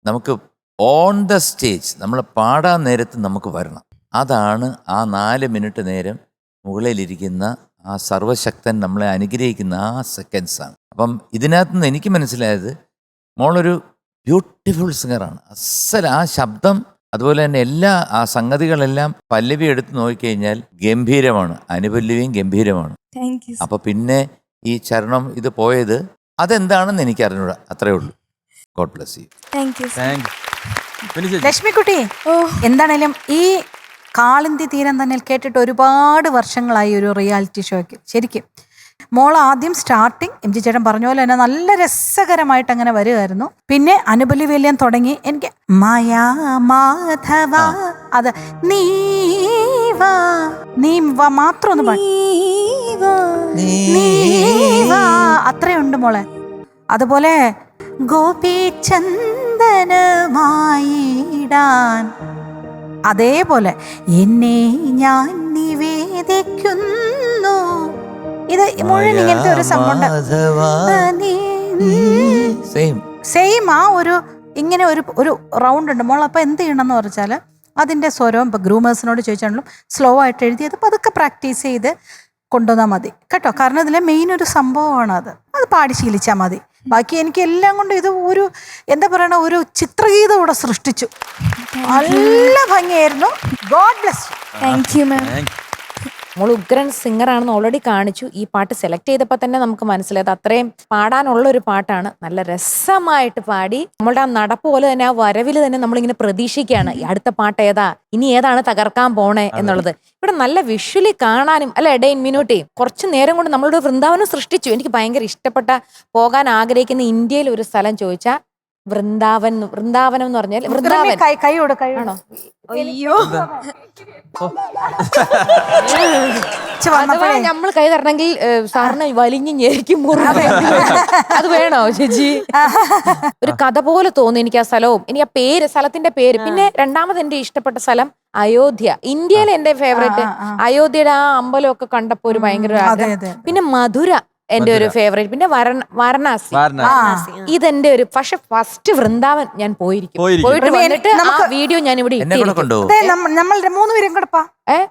നമുക്ക് ഓൺ ദ സ്റ്റേജ് നമ്മൾ പാടാൻ നേരത്ത് നമുക്ക് വരണം. അതാണ് ആ 4 മിനിറ്റ് നേരം മുകളിലിരിക്കുന്ന ആ സർവശക്തൻ നമ്മളെ അനുഗ്രഹിക്കുന്ന ആ സെക്കൻഡ്സാണ്. അപ്പം ഇതിനകത്ത് നിന്ന് എനിക്ക് മനസ്സിലായത് മോളൊരു ബ്യൂട്ടിഫുൾ സിംഗറാണ്. അസൽ ആ ശബ്ദം, അതുപോലെ തന്നെ എല്ലാ ആ സംഗതികളെല്ലാം പല്ലവി എടുത്ത് നോക്കിക്കഴിഞ്ഞാൽ ഗംഭീരമാണ്, അനുപല്ലവിയും ഗംഭീരമാണ്. Thank you. അപ്പോൾ പിന്നെ ഈ ചരണം ഇത് പോയത് അതെന്താണെന്ന് എനിക്ക് അറിഞ്ഞൂടാ, അത്രേ ഉള്ളൂ. God bless you. Thank you. Thank you. Lakshmikutty, എന്താണേലും ഈ കാളിന്തി തീരം തന്നെ കേട്ടിട്ട് ഒരുപാട് വർഷങ്ങളായി ഒരു റിയാലിറ്റി ഷോയ്ക്ക്. ശരിക്കും മോൾ ആദ്യം സ്റ്റാർട്ടിങ് എം ജി ചേട്ടൻ പറഞ്ഞ പോലെ തന്നെ നല്ല രസകരമായിട്ട് അങ്ങനെ വരികയായിരുന്നു. പിന്നെ അനുപല്ലി വേല്യം തുടങ്ങി. എനിക്ക് മായാ മാധവ, അത് നീ വാ മാത്രം ഒന്ന് പാടി, നീ വാ, അത്രയുണ്ട് മോളെ. അതുപോലെ ഗോപി ചന്ദനമായിടാൻ, അതേപോലെ എന്നെ ഞാൻ നിവേദിക്കുന്നു. ഇത് മുഴുവൻ ഇങ്ങനത്തെ ഒരു സംഭവം സെയിം ആ ഒരു ഇങ്ങനെ ഒരു റൗണ്ട് ഉണ്ട് മോൾ. അപ്പോൾ എന്ത് ചെയ്യണമെന്ന് പറഞ്ഞാൽ അതിൻ്റെ സ്വരം ഇപ്പോൾ ഗ്രൂമേഴ്സിനോട് ചോദിച്ചാണെങ്കിലും സ്ലോ ആയിട്ട് എഴുതി അത് പതുക്കെ പ്രാക്ടീസ് ചെയ്ത് കൊണ്ടുവന്നാൽ മതി കേട്ടോ. കാരണം ഇതിലെ മെയിൻ ഒരു സംഭവമാണ് അത് പാടി ശീലിച്ചാൽ മതി. ബാക്കി എനിക്ക് എല്ലാം കൊണ്ട് ഇത് ഒരു എന്താ പറയണ ഒരു ചിത്രഗീതം ഇവിടെ സൃഷ്ടിച്ചു. നല്ല ഭംഗിയായിരുന്നു. God bless. Thank you ma'am. നമ്മൾ ഉഗ്രൻ സിംഗർ ആണെന്ന് ഓൾറെഡി കാണിച്ചു. ഈ പാട്ട് സെലക്ട് ചെയ്തപ്പോൾ തന്നെ നമുക്ക് മനസ്സിലായത് അത്രയും പാടാനുള്ള ഒരു പാട്ടാണ്. നല്ല രസമായിട്ട് പാടി. നമ്മളുടെ ആ നടപ്പ് പോലെ തന്നെ ആ വരവിൽ തന്നെ നമ്മളിങ്ങനെ പ്രതീക്ഷിക്കുകയാണ് ഈ അടുത്ത പാട്ട് ഏതാ, ഇനി ഏതാണ് തകർക്കാൻ പോണേ എന്നുള്ളത്. ഇവിടെ നല്ല വിഷ്വലി കാണാനും അല്ല ഡെയിൻ മിനൂട്ടി കുറച്ച് നേരം കൊണ്ട് നമ്മളൊരു വൃന്ദാവനം സൃഷ്ടിച്ചു. എനിക്ക് ഭയങ്കര ഇഷ്ടപ്പെട്ട, പോകാൻ ആഗ്രഹിക്കുന്ന ഇന്ത്യയിൽ ഒരു സ്ഥലം ചോദിച്ചാൽ വൃന്ദാവനം എന്ന് പറഞ്ഞാൽ വൃന്ദാവൻ. ആണോ? അയ്യോ നമ്മൾ കൈ തരണമെങ്കിൽ സാറിന് വലിഞ്ഞ് ഞെരിക്കും അത് വേണോ ചേച്ചി? ഒരു കഥ പോലെ തോന്നി എനിക്ക് ആ സ്ഥലവും, എനിക്ക് ആ പേര്, സ്ഥലത്തിന്റെ പേര്. പിന്നെ രണ്ടാമത് എന്റെ ഇഷ്ടപ്പെട്ട സ്ഥലം അയോധ്യ. ഇന്ത്യയിലെ എന്റെ ഫേവറേറ്റ് അയോധ്യയുടെ ആ അമ്പലമൊക്കെ കണ്ടപ്പോ ഒരു ഭയങ്കര ആഗ്രഹം. പിന്നെ മധുര എന്റെ ഒരു ഫേവറേറ്റ്. പിന്നെ വാരണാസി. ഇതെന്റെ ഒരു, പക്ഷെ ഫസ്റ്റ് വൃന്ദാവൻ ഞാൻ പോയിരിക്കും. പോയിട്ട് വന്നിട്ട് ആ വീഡിയോ ഞാൻ ഇവിടെ നമ്മൾ 3 പേരും കൂടെ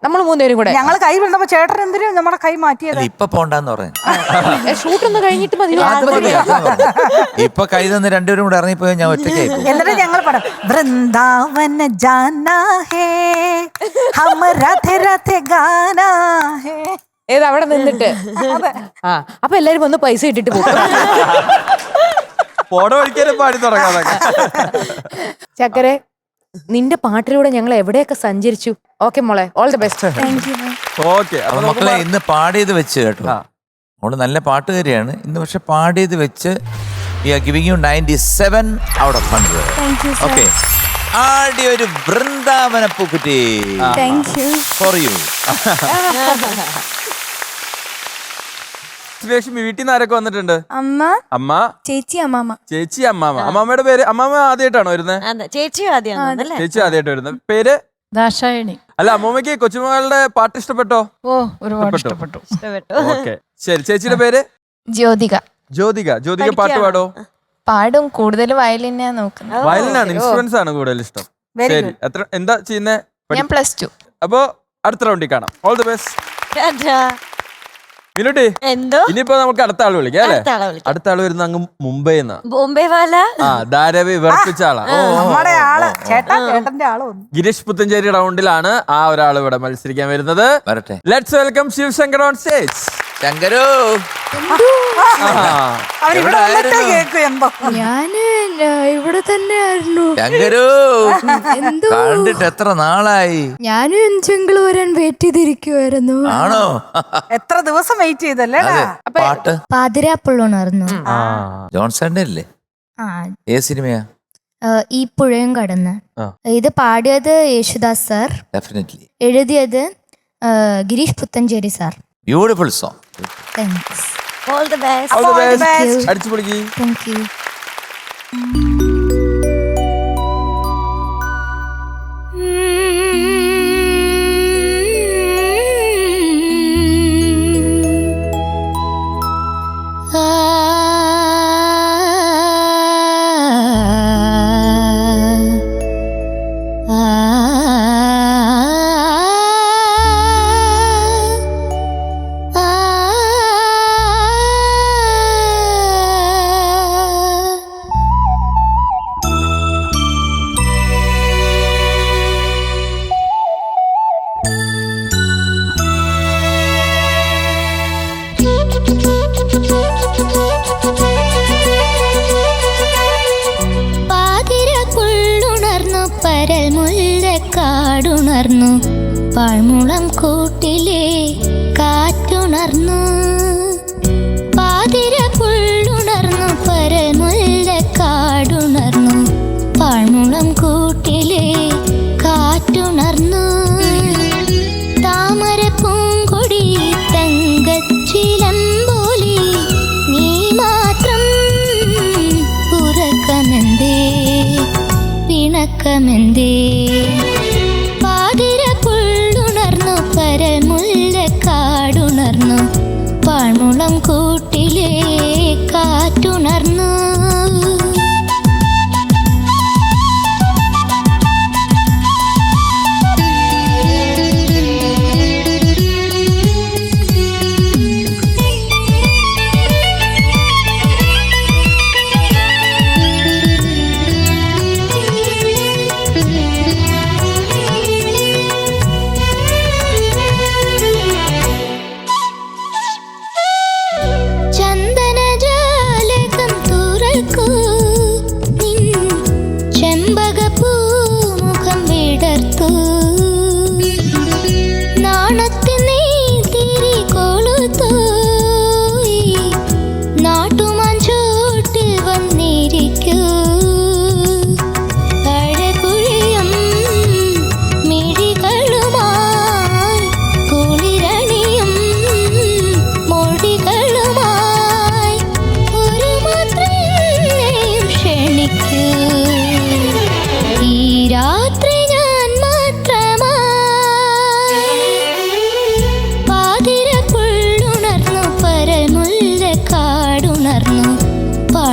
നമ്മൾ 3 പേരും കൂടെ ഞങ്ങൾ കൈ വിടുന്നപ്പോ ചേട്ടൻ എന്തിനും നമ്മുടെ കൈ മാറ്റിയത്. ഇപ്പൊ പോണ്ടെന്ന് പറഞ്ഞു. ഷൂട്ട് ഒന്ന് കഴിഞ്ഞിട്ട് മതി. ഇപ്പൊ കൈ തന്ന് 2 പേരും കൂടെ ഇറങ്ങിപ്പോയി, ഞാൻ ഒറ്റയ്ക്ക്. എന്നിട്ട് ഞങ്ങൾ പാടാം വൃന്ദാവൻ ജാനാ ഹേ ഹം രാധേ രാധേ ഗാനാ ഹേ. ഏത് അവിടെ നിന്നിട്ട് അപ്പൊ എല്ലാരും വന്ന് പൈസ ഇട്ടിട്ട് പോകും. പാടി തുടങ്ങാം. ചക്കരെ, നിന്റെ പാട്ടിലൂടെ ഞങ്ങൾ എവിടെയൊക്കെ സഞ്ചരിച്ചു. ഓക്കെ മോളെ, ഓൾ ദി ബെസ്റ്റ്. ഓക്കെ. അപ്പൊ മക്കളെ ഇന്ന് പാടിയത് വെച്ച് കേട്ടോ, മോള് നല്ല പാട്ടുകാരിയാണ്. ഇന്ന് പക്ഷെ പാടിയത് വെച്ച് we are giving you 97 out of 100. Okay, ആടി ഒരു വൃന്ദാവന പൂക്കുറ്റി ഫോർ യു. ലക്ഷ്മി, വീട്ടിൽ നിന്ന് ആരൊക്കെ വന്നിട്ടുണ്ട്? അമ്മ, ചേച്ചി, അമ്മാമ. ചേച്ചി, അമ്മാമ. അമ്മാമ്മയുടെ പേര്? അമ്മാമ്മ ആദ്യമായിട്ടാണോ വരുന്നത്? ചേച്ചി ആദ്യമായിട്ട്. ചേച്ചി ആദ്യമായിട്ട് വരുന്നത്. പേര്? ദാശായണി. അല്ല, അമ്മൂമ്മക്ക് കൊച്ചുമകളുടെ പാട്ട് ഇഷ്ടപ്പെട്ടോ? ഒരുപാട് ഇഷ്ടപ്പെട്ടു. ഓക്കെ, ശരി. ചേച്ചിയുടെ പേര്? ജ്യോതിക. ജ്യോതിക പാട്ട് പാടോ? പാടും, കൂടുതൽ വയലിനാ നോക്കുന്നത്. വയലിനാണ്, ഇൻസ്ട്രുമെന്റ്സ് ആണ് കൂടുതൽ ഇഷ്ടം. ശരി, എന്താ ചെയ്യുന്നേ? ഞാൻ +2. അപ്പോ അടുത്ത റൗണ്ടിൽ കാണാം. All the best. മിനുട്ടി എന്തോ ഇനിയിപ്പോ നമുക്ക് അടുത്ത ആള് വിളിക്കാം അല്ലേ? അടുത്ത ആളെ വിളിക്കാം. അടുത്ത ആള് വരുന്ന അങ്ങ് മുംബൈന്ന്. ബോംബെ വാല ധാരാവി വിറപ്പിച്ച ആളാ. നമ്മുടെ ആള് ചേട്ടന്റെ ആള് വന്നു. ഗിരീഷ് പുത്തഞ്ചേരി റൗണ്ടിലാണ് ആ ഒരാൾ ഇവിടെ മത്സരിക്കാൻ വരുന്നത്. വരട്ടെ. Let's welcome Shivashankar on stage. ശങ്കരോ, അവരിവിടെ വന്നിട്ട് കേൾക്കും എന്തോ. ഞാന് ഇവിടെ തന്നെ ആയിരുന്നു. ശങ്കരോ, കണ്ടിട്ട് എത്ര നാളായി. ഞാനും എൻജങ്കിൾ വരാൻ വെയിറ്റ് ചെയ്തിരിക്കുവായിരുന്നു. ആണോ? എത്ര ദിവസം വെയിറ്റ് ചെയ്തല്ലേ? പാട്ട് പാതിരാപ്പുള്ളണർന്നു. ജോൺസന്റെ അല്ലേ? ആ, ഏ സിനിമയാ? ഈ പുഴയും കടന്ന്. ഇത് പാടിയത് യേശുദാസ് സാർ, ഡെഫിനറ്റ്ലി. എഴുതിയത് Gireesh Puthenchery sir. Beautiful song. Thanks. All the best. All the best. അടിച്ചു പൊളിക്ക്. Thank you. കാടുണർന്നു, പാഴ്മുളം കൂട്ടിലെ കാറ്റുണർന്നു. പാതിര പുള്ളുണർന്നു, പരൽമുല്ല കാടുണർന്നു, പാഴ്മുളം കൂട്ടിലെ കാറ്റുണർന്നു. താമര പൂങ്കൊടി തങ്കച്ചിലമ്പോലി, നീ മാത്രം ഉറക്കമെന്തേ, പിണക്കമെന്തേ. പാതിര പുള്ളുണർന്നു, പരൽമുല്ല കാടുണർന്നു, പാഴ്മുളം കൂട്ടിലെ കാറ്റുണർന്നു.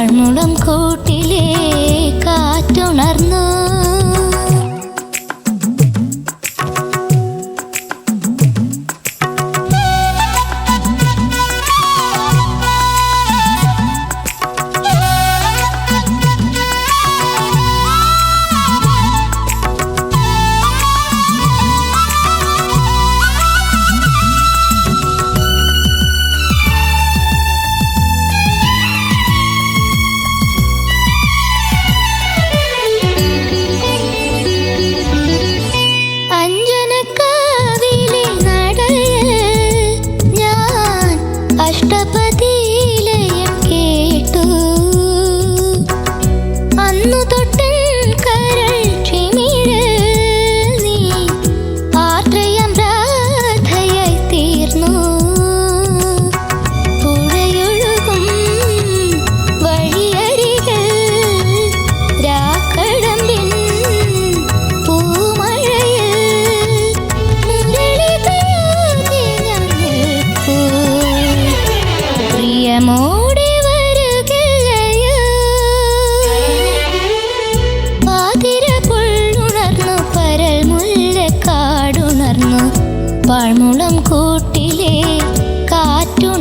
പാഴ്മുളം കൂട്ടിലെ കാറ്റുണർന്നു. പാഴ്മുളം കൂട്ടിലെ കാറ്റുണർന്നു.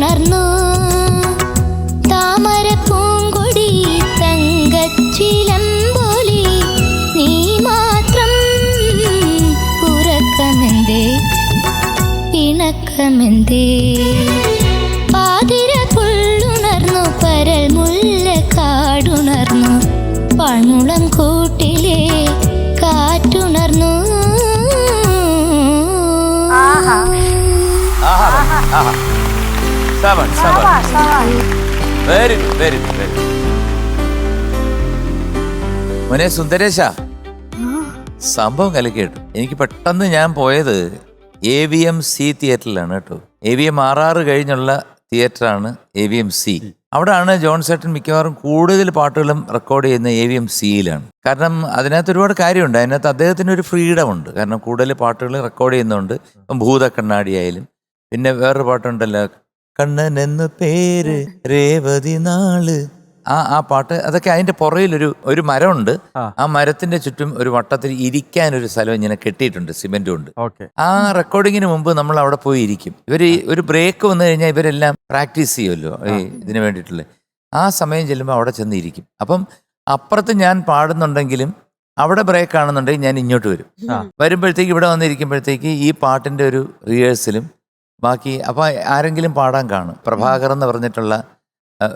ഉറക്കമെന്തേ പാതിര പുള്ളുണർന്നു പരൽ മുല്ല കാടുണർന്നു പണുളം കൂട്ടിലെ കാറ്റുണർന്നു. Very good, very good, very good. മോനെ സുന്ദരേശ, സംഭവം കലക്കിയിട്ടു. എനിക്ക് പെട്ടെന്ന് ഞാൻ പോയത് AVMC തിയേറ്ററിലാണ് കേട്ടോ. AVM 66 കഴിഞ്ഞുള്ള തിയേറ്ററാണ് AVMC. അവിടെയാണ് ജോൺ ചേട്ടൻ മിക്കവാറും കൂടുതൽ പാട്ടുകളും റെക്കോർഡ് ചെയ്യുന്ന AVMCയിലാണ്. കാരണം അതിനകത്ത് ഒരുപാട് കാര്യമുണ്ട്. അതിനകത്ത് അദ്ദേഹത്തിന് ഒരു ഫ്രീഡം ഉണ്ട്. കാരണം കൂടുതൽ പാട്ടുകൾ റെക്കോർഡ് ചെയ്യുന്നുണ്ട്. ഇപ്പം ഭൂതക്കണ്ണാടി ആയാലും, പിന്നെ വേറൊരു പാട്ടുണ്ടല്ലോ, കണ്ണൻ എന്ന് പേര് രേവതി നാള്, ആ പാട്ട്, അതൊക്കെ അതിന്റെ പുറയിലൊരു മരമുണ്ട്. ആ മരത്തിന്റെ ചുറ്റും ഒരു വട്ടത്തിൽ ഇരിക്കാനൊരു സ്ഥലം ഇങ്ങനെ കെട്ടിയിട്ടുണ്ട്, സിമെന്റ് കൊണ്ട്. ആ റെക്കോർഡിങ്ങിന് മുമ്പ് നമ്മൾ അവിടെ പോയി ഇരിക്കും. ഇവര് ഒരു ബ്രേക്ക് വന്നു കഴിഞ്ഞാൽ ഇവരെല്ലാം പ്രാക്ടീസ് ചെയ്യുമല്ലോ ഇതിന് വേണ്ടിയിട്ടുള്ള. ആ സമയം ചെല്ലുമ്പോൾ അവിടെ ചെന്ന് ഇരിക്കും. അപ്പം അപ്പുറത്ത് ഞാൻ പാടുന്നുണ്ടെങ്കിലും അവിടെ ബ്രേക്ക് ആണെന്നുണ്ടെങ്കിൽ ഞാൻ ഇങ്ങോട്ട് വരും. വരുമ്പോഴത്തേക്ക് ഇവിടെ വന്നിരിക്കുമ്പോഴത്തേക്ക് ഈ പാട്ടിന്റെ ഒരു റിഹേഴ്സലും ബാക്കി. അപ്പൊ ആരെങ്കിലും പാടാൻ കാണും. പ്രഭാകർ എന്ന് പറഞ്ഞിട്ടുള്ള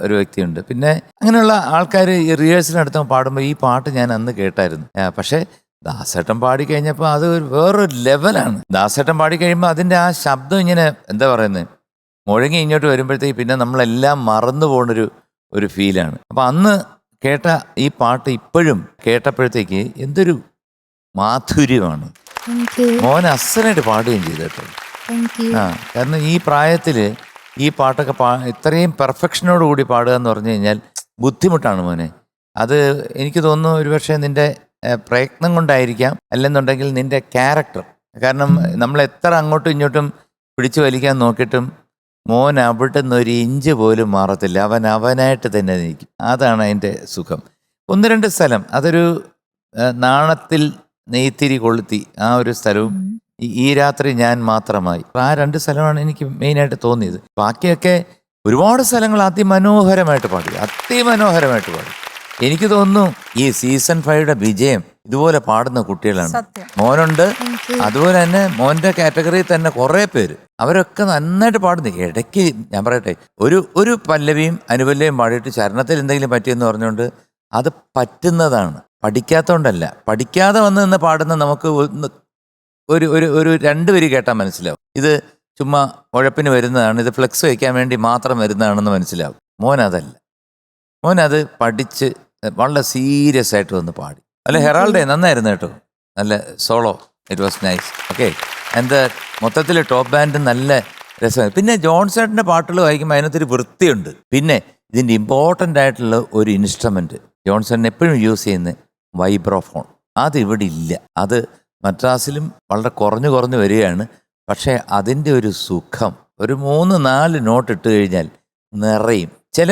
ഒരു വ്യക്തിയുണ്ട്. പിന്നെ അങ്ങനെയുള്ള ആൾക്കാർ ഈ റിഹേഴ്സലിനടുത്ത് പാടുമ്പോൾ ഈ പാട്ട് ഞാൻ അന്ന് കേട്ടായിരുന്നു. പക്ഷേ ദാസേട്ടൻ പാടിക്കഴിഞ്ഞപ്പോൾ അത് വേറൊരു ലെവലാണ്. ദാസേട്ടൻ പാടിക്കഴിയുമ്പോൾ അതിൻ്റെ ആ ശബ്ദം ഇങ്ങനെ എന്താ പറയുന്നത്, മുഴങ്ങി ഇങ്ങോട്ട് വരുമ്പോഴത്തേക്ക് പിന്നെ നമ്മളെല്ലാം മറന്നു പോകുന്നൊരു ഫീലാണ്. അപ്പം അന്ന് കേട്ട ഈ പാട്ട് ഇപ്പോഴും കേട്ടപ്പോഴത്തേക്ക് എന്തൊരു മാധുര്യമാണ്. മോൻ അസലായിട്ട് പാടുകയും ചെയ്തു കേട്ടോ. കാരണം ഈ പ്രായത്തിൽ ഈ പാട്ടൊക്കെ ഇത്രയും പെർഫെക്ഷനോട് കൂടി പാടുക എന്ന് പറഞ്ഞു കഴിഞ്ഞാൽ ബുദ്ധിമുട്ടാണ് മോനെ. അത് എനിക്ക് തോന്നുന്നു ഒരുപക്ഷെ നിന്റെ പ്രയത്നം കൊണ്ടായിരിക്കാം, അല്ലെന്നുണ്ടെങ്കിൽ നിന്റെ ക്യാരക്ടർ. കാരണം നമ്മൾ എത്ര അങ്ങോട്ടും ഇങ്ങോട്ടും പിടിച്ചു വലിക്കാൻ നോക്കിയിട്ടും മോൻ അവിടെ നിന്ന് ഒരു ഇഞ്ച് പോലും മാറത്തില്ല. അവനായിട്ട് തന്നെ നിൽക്കും. അതാണ് അതിൻ്റെ സുഖം. 1-2 സ്ഥലം, അതൊരു നാണത്തിൽ നെയ്ത്തിരി കൊളുത്തി ആ ഒരു സ്ഥലവും ഈ രാത്രി ഞാൻ മാത്രമായി, ആ 2 സ്ഥലമാണ് എനിക്ക് മെയിനായിട്ട് തോന്നിയത്. ബാക്കിയൊക്കെ ഒരുപാട് സ്ഥലങ്ങൾ അതിമനോഹരമായിട്ട് പാടി. എനിക്ക് തോന്നുന്നു ഈ സീസൺ 5യുടെ വിജയം ഇതുപോലെ പാടുന്ന കുട്ടികളാണ്. മോനുണ്ട്, അതുപോലെ തന്നെ മോന്റെ കാറ്റഗറിയിൽ തന്നെ കുറെ പേര്, അവരൊക്കെ നന്നായിട്ട് പാടുന്നു. ഇടയ്ക്ക് ഞാൻ പറയട്ടെ, ഒരു പല്ലവിയും അനുപല്ലവിയും പാടിയിട്ട് ചരണത്തിൽ എന്തെങ്കിലും പറ്റിയെന്ന് പറഞ്ഞുകൊണ്ട് അത് പറ്റുന്നതാണ്, പഠിക്കാത്തതുകൊണ്ടല്ല. പഠിക്കാതെ വന്ന് പാടുന്ന നമുക്ക് ഒരു 2 വരി കേട്ടാൽ മനസ്സിലാവും ഇത് ചുമ്മാ ഉഴപ്പിന് വരുന്നതാണ്, ഇത് ഫ്ലെക്സ് വയ്ക്കാൻ വേണ്ടി മാത്രം വരുന്നതാണെന്ന് മനസ്സിലാവും. മോനതല്ല, മോനത് പഠിച്ച് വളരെ സീരിയസ് ആയിട്ട് വന്ന് പാടി. അല്ല ഹെറാൾഡേ നന്നായിരുന്നു കേട്ടോ, നല്ല solo, it was nice. Okay, എന്താ മൊത്തത്തിൽ ടോപ്പ് ബാൻഡ് നല്ല രസമായി. പിന്നെ ജോൺസേട്ടൻ്റെ പാട്ടുകൾ വായിക്കുമ്പോൾ അതിനകത്തൊരു വൃത്തിയുണ്ട്. പിന്നെ ഇതിൻ്റെ ഇമ്പോർട്ടൻ്റ് ആയിട്ടുള്ള ഒരു ഇൻസ്ട്രുമെൻറ്റ് ജോൺസൺ എപ്പോഴും യൂസ് ചെയ്യുന്ന വൈബ്രോഫോൺ, അത് ഇവിടെ ഇല്ല. അത് മദ്രാസിലും വളരെ കുറഞ്ഞു വരികയാണ്. പക്ഷേ അതിൻ്റെ ഒരു സുഖം, ഒരു 3-4 നോട്ട് ഇട്ട് കഴിഞ്ഞാൽ നിറയും. ചില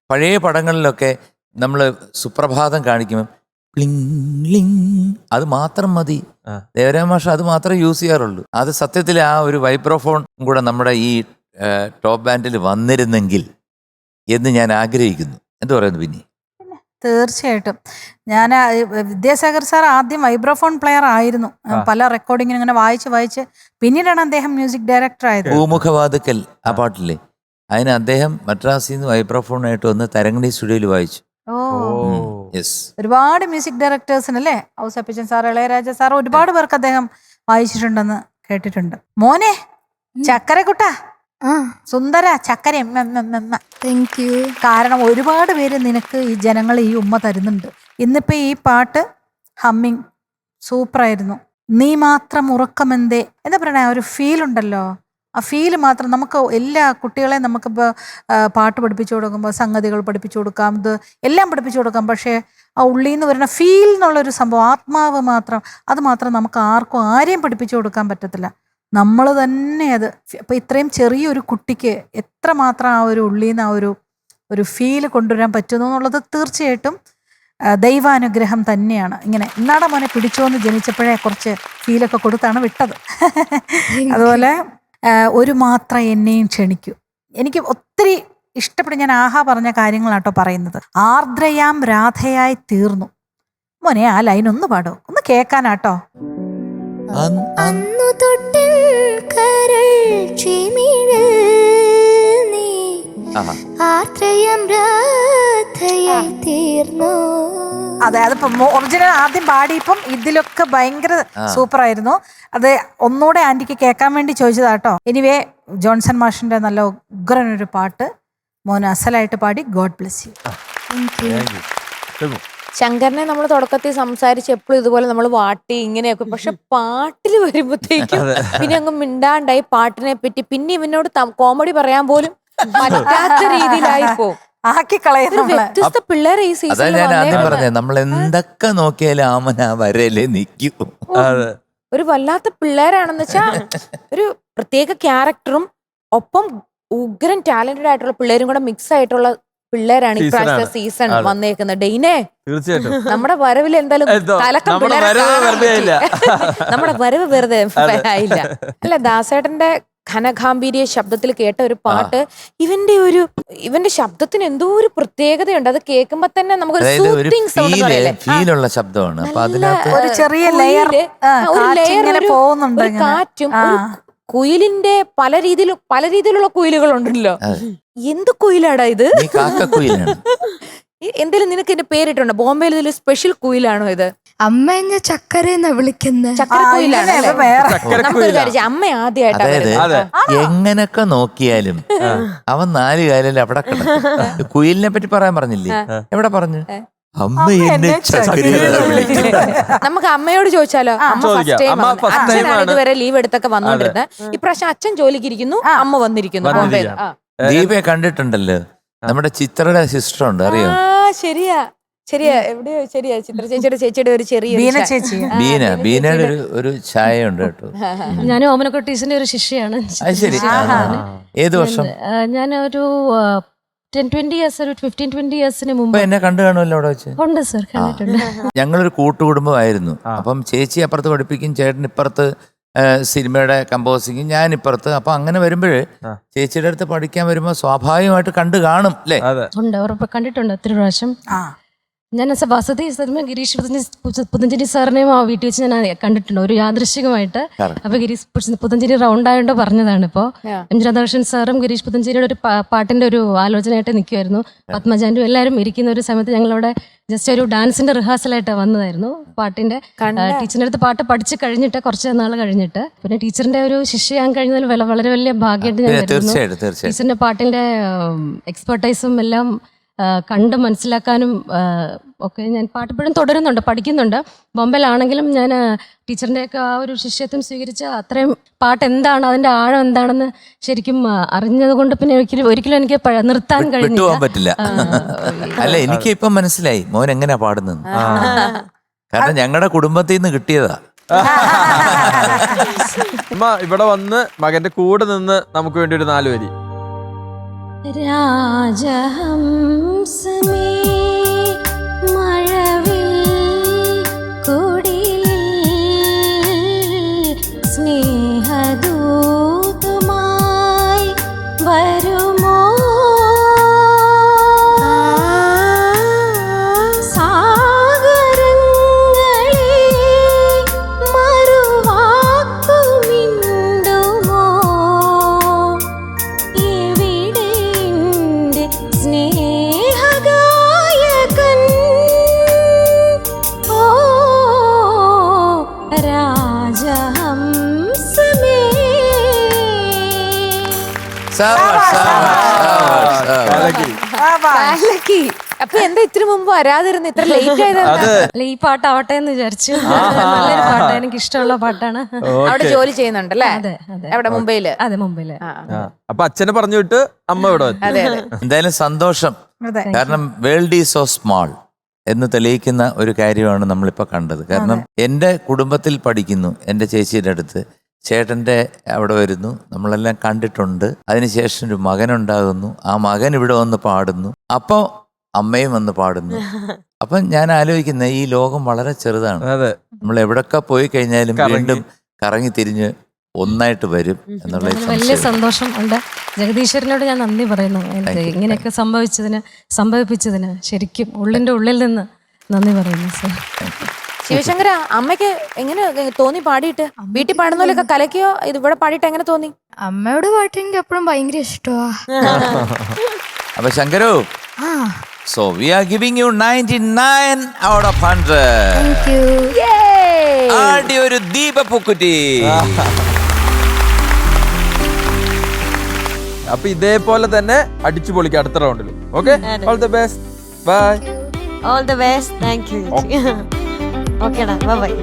പഴയ പടങ്ങളിലൊക്കെ നമ്മൾ സുപ്രഭാതം കാണിക്കുമ്പോൾ പ്ലിങ് ലിങ് അത് മാത്രം മതി. ദേവരാജ മാഷ് അത് മാത്രമേ യൂസ് ചെയ്യാറുള്ളൂ. അത് സത്യത്തിൽ ആ ഒരു വൈബ്രോഫോൺ കൂടെ നമ്മുടെ ഈ ടോപ്പ് ബാൻഡിൽ വന്നിരുന്നെങ്കിൽ എന്ന് ഞാൻ ആഗ്രഹിക്കുന്നു. എന്ത് പറയുന്നു പിന്നെ? തീർച്ചയായിട്ടും. ഞാൻ വിദ്യാസാഗർ സാർ ആദ്യം വൈബ്രോഫോൺ പ്ലെയർ ആയിരുന്നു. പല റെക്കോർഡിങ്ങിന് ഇങ്ങനെ വായിച്ച് പിന്നീടാണ് അദ്ദേഹം മ്യൂസിക് ഡയറക്ടർ ആയത്. പൂമുഖവാതുക്കൽ ആ പാട്ടില്ലേ, അതിന് അദ്ദേഹം മദ്രാസിൽ നിന്ന് വൈബ്രോഫോണായിട്ട് വന്ന് തരംഗിണി സ്റ്റുഡിയോയിൽ വായിച്ചു. ഒരുപാട് മ്യൂസിക് ഡയറക്ടേഴ്സിനല്ലേ, ഔസേപ്പച്ചൻ സാർ, ഇളയരാജ സാർ, ഒരുപാട് പേർക്ക് അദ്ദേഹം വായിച്ചിട്ടുണ്ടെന്ന് കേട്ടിട്ടുണ്ട്. മോനെ ചക്കരക്കുട്ട, സുന്ദര ചക്കര, കാരണം ഒരുപാട് പേര് നിനക്ക് ഈ ജനങ്ങൾ ഈ ഉമ്മ തരുന്നുണ്ട്. ഇന്നിപ്പോ ഈ പാട്ട് ഹമ്മിങ് സൂപ്പറായിരുന്നു. നീ മാത്രം ഉറക്കമെന്തേ എന്താ പറയണേ, ഒരു ഫീൽ ഉണ്ടല്ലോ, ആ ഫീല് മാത്രം നമുക്ക് എല്ലാ കുട്ടികളെയും നമുക്കിപ്പോൾ പാട്ട് പഠിപ്പിച്ചു കൊടുക്കുമ്പോൾ സംഗതികൾ പഠിപ്പിച്ചു കൊടുക്കാം, ഇത് എല്ലാം പഠിപ്പിച്ചു കൊടുക്കാം. പക്ഷേ ആ ഉള്ളിൽ നിന്ന് വരുന്ന ഫീൽ എന്നുള്ളൊരു സംഭവം, ആത്മാവ് മാത്രം, അത് മാത്രം നമുക്ക് ആരെയും പഠിപ്പിച്ചു കൊടുക്കാൻ പറ്റത്തില്ല. നമ്മൾ തന്നെ അത്. അപ്പം ഇത്രയും ചെറിയൊരു കുട്ടിക്ക് എത്രമാത്രം ആ ഒരു ഉള്ളിൽ നിന്ന് ആ ഒരു ഫീല് കൊണ്ടുവരാൻ പറ്റുന്നു എന്നുള്ളത് തീർച്ചയായിട്ടും ദൈവാനുഗ്രഹം തന്നെയാണ്. ഇങ്ങനെ ഇന്നാടെ മോനെ പിടിച്ചോന്ന് ജനിച്ചപ്പോഴേ കുറച്ച് ഫീലൊക്കെ കൊടുത്താണ് വിട്ടത്. അതുപോലെ ഒരു മാത്രം എന്നെയും ക്ഷണിക്കൂ, എനിക്ക് ഒത്തിരി ഇഷ്ടപ്പെടും. ഞാൻ ആഹാ പറഞ്ഞ കാര്യങ്ങളാട്ടോ പറയുന്നത്. ആർദ്രയാം രാധയായി തീർന്നു. മോനെ ആ ലൈൻ ഒന്ന് പാടോ, ഒന്ന് കേൾക്കാനാട്ടോ. അന്നു തൊട്ട് കരൾ ചെമിഴിൽ നീ ആത്രയമ്രാഥയായി തീർന്നു. അതെ, അതിപ്പോ ഒറിജിനൽ ആദ്യം പാടിയപ്പം ഇതിലൊക്കെ ഭയങ്കര സൂപ്പർ ആയിരുന്നു. അത് ഒന്നുകൂടെ ആന്റിക്ക് കേൾക്കാൻ വേണ്ടി ചോദിച്ചതാട്ടോ. എനിവേ ജോൺസൺ മാഷിന്റെ നല്ല ഉഗ്രനൊരു പാട്ട് മോന് അസലായിട്ട് പാടി. God bless you. ശങ്കരനെ നമ്മൾ തുടക്കത്തിൽ സംസാരിച്ച് എപ്പോഴും ഇതുപോലെ നമ്മൾ വാട്ടി ഇങ്ങനെയൊക്കെ, പക്ഷെ പാട്ടിൽ വരുമ്പോഴത്തേക്കും പിന്നെ അങ്ങ് മിണ്ടാണ്ടായി പാട്ടിനെ പറ്റി. പിന്നെ ഇവനോട് കോമഡി പറയാൻ പോലും പറ്റാത്ത രീതിയിലായിപ്പോ ആക്കി കളയുന്ന വ്യത്യസ്ത പിള്ളേരെ ഈ അതാ സീസണിൽ ഞാൻ ആദ്യം പറഞ്ഞത്, നമ്മൾ എന്തൊക്കെ നോക്കിയാലും ആമന വരയിലേ നിൽക്കൂ. ഒരു വല്ലാത്ത പിള്ളേരാണെന്ന് വെച്ചാ ഒരു പ്രത്യേക ക്യാരക്ടറും ഒപ്പം ഉഗ്രൻ ടാലന്റഡ് ആയിട്ടുള്ള പിള്ളേരും കൂടെ മിക്സ് ആയിട്ടുള്ള പിള്ളേരാണ് ഇപ്രാവശ്യത്തെ സീസൺ വന്നേക്കുന്നത്. ഡെയ്നെ തീർച്ചയായിട്ടും നമ്മുടെ വരവിൽ എന്തായാലും കലക്കം പിള്ളേരെ നമ്മുടെ വരവ് വെറുതെ ആയില്ല. അല്ല, ദാസേട്ടന്റെ ഘനഗാംഭീര്യ ശബ്ദത്തിൽ കേട്ട ഒരു പാട്ട്, ഇവന്റെ ശബ്ദത്തിന് എന്തോ ഒരു പ്രത്യേകതയുണ്ട്. അത് കേൾക്കുമ്പോ തന്നെ നമുക്കൊരു സൂത്തിങ് സൗണ്ട് ഫീലുള്ള ശബ്ദമാണ്. അപ്പൊ അതിനകത്ത് ഒരു ചെറിയ ലെയർ പോകുന്നുണ്ട്. ഒരു കാറ്റും കുയിലിന്റെ പല രീതിയിലുള്ള കുയിലുകൾ ഉണ്ടല്ലോ. എന്ത് കുയിലാടാ ഇത്? എന്തെങ്കിലും നിനക്ക് എന്റെ പേരിട്ടുണ്ടോ? ബോംബെയിൽ ഇതിൽ സ്പെഷ്യൽ കുയിലാണോ ഇത്? അമ്മ എന്നെ ചക്കരയെന്നാ വിളിക്കുന്നത്. ചക്കര കുയിലാണ്. നമുക്കൊരു കാര്യം, അമ്മ അതായത് എങ്ങനൊക്കെ നോക്കിയാലും അവൻ 4 കാലിൽ അവിടെ കിടക്കും. കുയിലിനെ പറ്റി പറയാൻ പറഞ്ഞില്ലേ? എവിടെ പറഞ്ഞു? അമ്മ എന്നെ ചക്കരയെന്നാ വിളിക്കുന്നത്. നമുക്ക് അമ്മയോട് ചോദിച്ചാലോ? അമ്മ ഫസ്റ്റ് ടൈം അച്ഛനാണ് ഇതുവരെ ലീവ് എടുത്തൊക്കെ വന്നോണ്ടിരുന്നത്. ഇപ്രാവശ്യം അച്ഛൻ ജോലിക്ക് ഇരിക്കുന്നു, അമ്മ വന്നിരിക്കുന്നു. ബോംബെ ദീപയെ കണ്ടിട്ടുണ്ടല്ലോ, നമ്മുടെ ചിത്രയുടെ സിസ്റ്റർ ഉണ്ട്, അറിയോ? ശരിയാ എവിടെയോ ശരിയാ. ചിത്ര ചേച്ചിയുടെ ഒരു ചെറിയ ബീനയുടെ ഒരു ഛായ ഉണ്ട് കേട്ടോ. ഞാൻ ഓമനക്കുട്ടീസിന്റെ ഒരു ശിഷ്യയാണ്. അത് ശരി. ഏത് വർഷം? ഞാൻ ഒരു 10-20 ഇയേഴ്സ്, ഒരു 15-20 ഇയേഴ്സിന് മുമ്പ് എന്നെ കണ്ടു കാണുമല്ലോ അവിടെ വെച്ച്. ഉണ്ട് സർ, കണ്ടിട്ടുണ്ട്. ഞങ്ങളൊരു കൂട്ടുകുടുംബമായിരുന്നു. അപ്പം ചേച്ചി അപ്പുറത്ത് പഠിപ്പിക്കും, ചേട്ടൻ ഇപ്പുറത്ത് സിനിമയുടെ കമ്പോസിങ്, ഞാൻ ഇപ്പുറത്ത്. അപ്പൊ അങ്ങനെ വരുമ്പോൾ ചേച്ചിയുടെ അടുത്ത് പഠിക്കാൻ വരുമ്പോ സ്വാഭാവികമായിട്ട് കണ്ടു കാണും അല്ലേ? ഉണ്ട്, ഉറപ്പ് കണ്ടിട്ടുണ്ട് ഒത്തിരി പ്രാവശ്യം. ഞാൻ വസതി ഗിരീഷ് പുതഞ്ചേരി സാറിനെയും ആ വീട്ടിൽ വെച്ച് ഞാൻ കണ്ടിട്ടുണ്ട്, ഒരു യാദൃശ്ചികമായിട്ട്. അപ്പൊ ഗിരീഷ് പുതഞ്ചേരി റൗണ്ട് ആയതുകൊണ്ട് പറഞ്ഞതാണ്. ഇപ്പോ എം രാധാകൃഷ്ണൻ സാറും ഗിരീഷ് പുതഞ്ചേരിയുടെ ഒരു പാട്ടിന്റെ ഒരു ആലോചനയായിട്ട് നിൽക്കുമായിരുന്നു. പത്മജാൻഡും എല്ലാവരും ഇരിക്കുന്ന ഒരു സമയത്ത് ഞങ്ങളവിടെ ജസ്റ്റ് ഒരു ഡാൻസിന്റെ റിഹേഴ്സലായിട്ട് വന്നതായിരുന്നു. പാട്ടിന്റെ ടീച്ചറിന്റെ അടുത്ത് പാട്ട് പഠിച്ചു കഴിഞ്ഞിട്ട് കുറച്ച് നാൾ കഴിഞ്ഞിട്ട്, പിന്നെ ടീച്ചറിന്റെ ഒരു ശിഷ്യയാൻ കഴിഞ്ഞതിൽ വളരെ വലിയ ഭാഗ്യമായിട്ട് ഞാൻ കരുതുന്നു. ടീച്ചറിന്റെ പാട്ടിന്റെ എക്സ്പെർട്ടൈസും എല്ലാം കണ്ട് മനസ്സിലാക്കാനും ഒക്കെ ഞാൻ പാട്ടിപ്പോഴും തുടരുന്നുണ്ട്, പഠിക്കുന്നുണ്ട്. ബോംബെയിലാണെങ്കിലും ഞാൻ ടീച്ചറിൻ്റെയൊക്കെ ആ ഒരു ശിഷ്യത്വം സ്വീകരിച്ച് അത്രയും പാട്ട് എന്താണ്, അതിന്റെ ആഴം എന്താണെന്ന് ശരിക്കും അറിഞ്ഞത് കൊണ്ട് പിന്നെ ഒരിക്കലും എനിക്ക് നിർത്താൻ പറ്റില്ല. അല്ല, എനിക്ക് ഇപ്പം മനസ്സിലായി മോൻ എങ്ങനെയാ പാടുന്നത്. കാരണം ഞങ്ങളുടെ കുടുംബത്തിൽ നിന്ന് കിട്ടിയതാ. അമ്മ ഇവിടെ വന്ന് മകന്റെ കൂടെ നിന്ന് നമുക്ക് വേണ്ടി ഒരു 4 വരി. രാജഹംസമേ മഴവിൽ കുടിലിൽ സ്നേഹദൂതമായി വരുമോ? സാഗരങ്ങളെ മറുവാക്കുമിണ്ടുമോ? സ്നേഹഗായകൻ ഓ രാജഹംസമേ. അപ്പൊ എന്താ ഇത്തിരി മുമ്പ് വരാതിരുന്നു, ഇത്ര ലേറ്റ് ആയത്? അല്ല, ഈ പാട്ടാവട്ടെ എന്ന് വിചാരിച്ചു. നല്ലൊരു പാട്ടാണ്, എനിക്ക് ഇഷ്ടമുള്ള പാട്ടാണ്. അവിടെ ജോലി ചെയ്യുന്നുണ്ടല്ലേ? അതെ, അവിടെ മുംബൈയില്. അതെ, മുംബൈയില്. അപ്പൊ അച്ഛനെ പറഞ്ഞു വിട്ട് അമ്മ ഇവിടെ എന്തായാലും സന്തോഷം. കാരണം വേൾഡ് ഈസ് സോ സ്മാൾ എന്ന് തെളിയിക്കുന്ന ഒരു കാര്യമാണ് നമ്മളിപ്പോൾ കണ്ടത്. കാരണം എൻ്റെ കുടുംബത്തിൽ പഠിക്കുന്നു, എൻ്റെ ചേച്ചിയുടെ അടുത്ത്, ചേട്ടൻ്റെ അവിടെ വരുന്നു, നമ്മളെല്ലാം കണ്ടിട്ടുണ്ട്. അതിനുശേഷം ഒരു മകനുണ്ടാകുന്നു, ആ മകൻ ഇവിടെ വന്ന് പാടുന്നു, അപ്പോൾ അമ്മയും വന്ന് പാടുന്നു. അപ്പം ഞാൻ ആലോചിക്കുന്ന ഈ ലോകം വളരെ ചെറുതാണ്. നമ്മൾ എവിടൊക്കെ പോയി കഴിഞ്ഞാലും വീണ്ടും കറങ്ങി തിരിഞ്ഞ് ഒന്നായിട്ട് വരും എന്നുള്ള വലിയ സന്തോഷം ഉണ്ട്. ജഗദീശ്വരനോട് ഞാൻ നന്ദി പറയുന്നു, ഇങ്ങനെയൊക്കെ സംഭവിപ്പിച്ചതിന് ശരിക്കും ഉള്ളിൻ്റെ ഉള്ളിൽ നിന്ന് നന്ദി പറയുന്നു സർ. ശിവശങ്കര, അമ്മയ്ക്ക് എങ്ങനെ തോന്നി പാടിയിട്ട്? വീട്ടിൽ പാടുന്ന പോലെയൊക്കെ കലക്കിയോ? ഇത് ഇവിടെ പാടിയിട്ട് എങ്ങനെ തോന്നി? അമ്മയോട് പാട്ട് എനിക്ക് എപ്പോഴും ഭയങ്കര ഇഷ്ടമാ. അപ്പൊ ശങ്കരു, so we are giving you 99 out of 100. Thank you. ആടി ഒരു ദീപപ്പൂക്കുറ്റി. അപ്പൊ ഇതേപോലെ തന്നെ അടിച്ചു പൊളിക്കാം അടുത്ത റൗണ്ടിൽ. Okay, all the best, bye. All the best, thank you. ഓക്കേടാ, ബൈ ബൈ.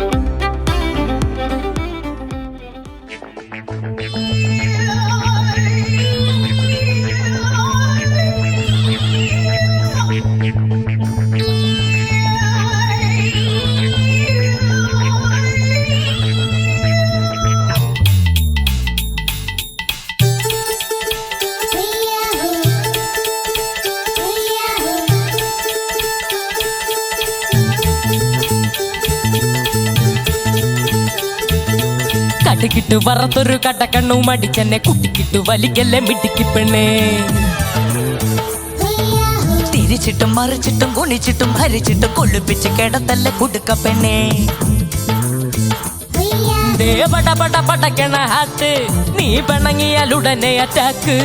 കടക്കിട്ടു വറത്തൊരു കടക്കണ്ണു മടിച്ചെന്നെ കുട്ടിക്കിട്ടു വലിക്കല്ലേ മിടിക്ക് പെണ്ണേ. തിരിച്ചിട്ടും മറിച്ചിട്ടും കുണിച്ചിട്ടും ഹരിച്ചിട്ടും കൊള്ളിപ്പിച്ച് കിടത്തല്ലേ കുടുക്ക പെണ്ണേ. പട പട പടക്കണ ഹാത്ത്, നീ പിണങ്ങിയാലുടനെ അറ്റാക്ക്.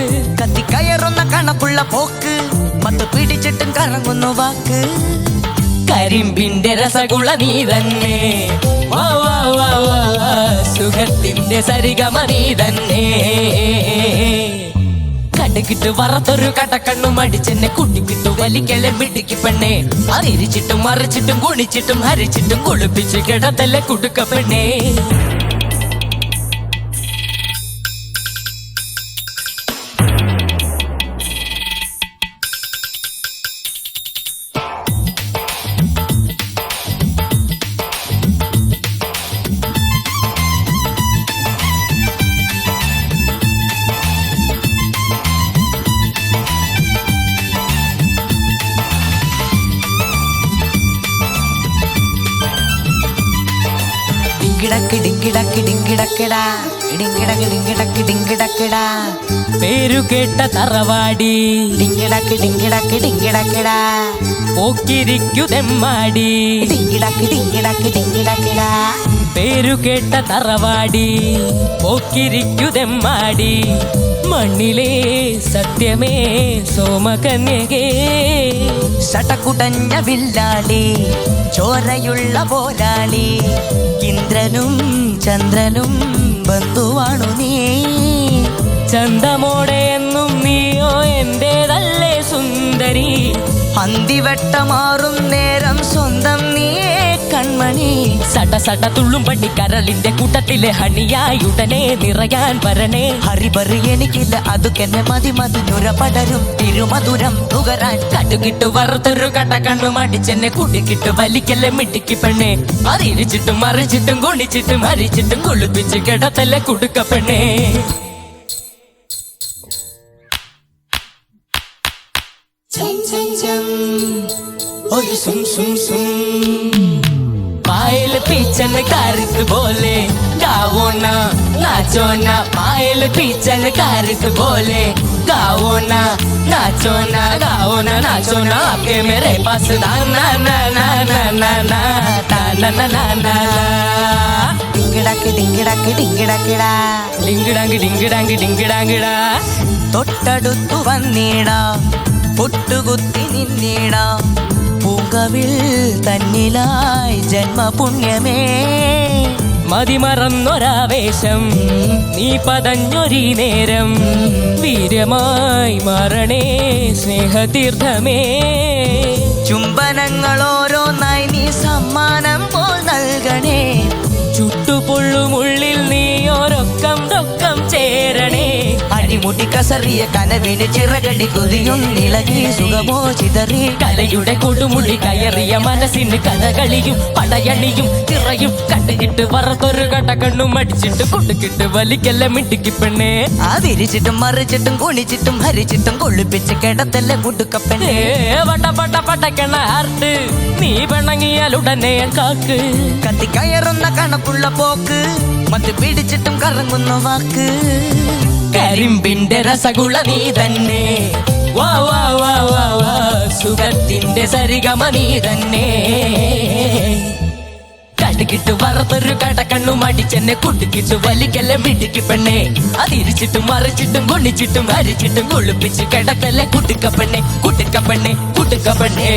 കത്തിക്കയറുന്ന കണക്കുള്ള പോക്ക്, മത്ത് പിടിച്ചിട്ടും കറങ്ങുന്നു വാക്ക്. കരിമ്പിന്റെ രസഗുള നീ തന്നെ, സുഖത്തിന്റെ സരിഗമ നീ തന്നെ. കടകിട്ട് വറത്തൊരു കടക്കണ്ണു മടിച്ചെന്നെ കുട്ടിക്കിട്ടു വലിക്കലെ മിടിക്ക് പെണ്ണേ. അറിച്ചിട്ടും മറിച്ചിട്ടും കുണിച്ചിട്ടും ഹരിച്ചിട്ടും കുളിപ്പിച്ച് കിടത്തല്ലേ കുടുക്ക പെണ്ണേ. പേരു കേട്ട തറവാടി പോക്കിരിക്കുതെമ്മാടി. പേരു കേട്ട തറവാടി പോക്കിരിക്കുതെമ്മാടി. മണ്ണിലെ സത്യമേ സോമകന്യകേ. ശടകുടഞ്ഞ വില്ലാളി ചോരയുള്ള പോരാളി. ഇന്ദ്രനും ചന്ദ്രനും ബന്ധുവാണു നീ. ചന്തമോടെ എന്നും നീയോ എന്റേതല്ലേ സുന്ദരി. അന്തിവട്ടമാറും നേരം സ്വന്തം നീയേ കൺമണി. സട സട തുള്ളും പണ്ടി കരളിന്റെ കൂട്ടത്തിലെ ഹണിയായി ഉടനെ നിറയാൻ വരണേ. ഹരിബറി എനിക്കില്ല അതുക്കെന്നെ മതി മതി നുര പടരും തിരുമധുരം നുകരാൻ. കടുകിട്ടു വറുത്തൊരു കടക്കണ്ണു മടിച്ചെന്നെ കുടിക്കിട്ടു വലിക്കല്ലേ മിടിക്ക് പെണ്ണേ. അറിച്ചിട്ടും മറിച്ചിട്ടും കുണിച്ചിട്ടും ഹരിച്ചിട്ടും കുളിപ്പിച്ച് കിടത്തല്ലേ കുടുക്ക പെണ്ണേ. ഒരു സും സും സും पायल पीछन कारक बोले गाओ ना नाचो ना. पायल पीछन कारक बोले गाओ ना नाचो ना गाओ ना नाचो ना. आपके मेरे पास ना ना ना ना ना ना ना ना ना ना ना. ഡിങ്കിടക്ക് ഡിങ്കിടക്ക് ഡിങ്കിടക്കിടാ ഡിങ്കിടങ്ക് ഡിങ്കിടങ്ക് ഡിങ്കിടങ്കിടാ. തൊട്ടടുത്തു വന്നിടാ പൊട്ടുകുത്തി നിന്നിടാ. പൂങ്കവിൽ തന്നിലായി ജന്മപുണ്യമേ. മതിമറന്നൊരാവേശം നീ പതഞ്ഞൊരീ നേരം. വീര്യമായി മാറണേ സ്നേഹതീർത്ഥമേ. ചുംബനങ്ങളോരോന്നായി നീ സമ്മാനം പോൽ നൽകണേ. ചുട്ടുപൊള്ളുമുള്ളിൽ നീ ഓരൊക്കം ദൊക്കം ചേരണേ. അടിമുടി കസറിയ കനവിന് ചിറകടി കൊതിയും നിളകി സുഖമോ ചിതറി. കലയുടെ കൊടുമുടി കയറിയ മനസ്സിന് കഥകളിയും പടയണിയും ചിറയും. കണ്ടുകിട്ട് വറത്തൊരു കടക്കണ്ണും അടിച്ചിട്ട് കൊടുക്കിട്ട് വലിക്കല്ല മിടിക്ക് പെണ്ണേ. അതിരിച്ചിട്ടും മറിച്ചിട്ടും കുണിച്ചിട്ടും ഹരിച്ചിട്ടും കൊള്ളിപ്പിച്ച് കിടത്തല്ലേ കുടുക്കപ്പെണ്ണേ. പട്ട പട്ട പട്ടക്കണ ഹാർട്ട്, നീ പിണങ്ങിയാലുടനെ കാക്ക്. കത്തിക്കയറുന്ന കണക്കുള്ള പോക്ക്, മറ്റ് പിടിച്ചിട്ടും കറങ്ങുന്ന വാക്ക്. കരിമ്പിന്റെ രസഗുള നീ തന്നെ, വാ വാ വാ വാ വാ. സുഖത്തിന്റെ സരിഗമ നീ തന്നെ. കെട്ടിക്കിട്ട് വറുത്തൊരു കടക്കണ്ണു മടിച്ചെന്നെ കുട്ടിക്കിട്ട് വലിക്കല്ലേ മിടിക്ക് പെണ്ണെ അതിരിച്ചിട്ടും മറിച്ചിട്ടും കൊണ്ടിച്ചിട്ടും അരിച്ചിട്ടും കുളിപ്പിച്ച് കിടക്കല്ലേ കുട്ടിക്കപ്പെണ്ണെ കുട്ടിക്കപ്പെണ്ണെ കുട്ടിക്കപ്പെണ്ണേ.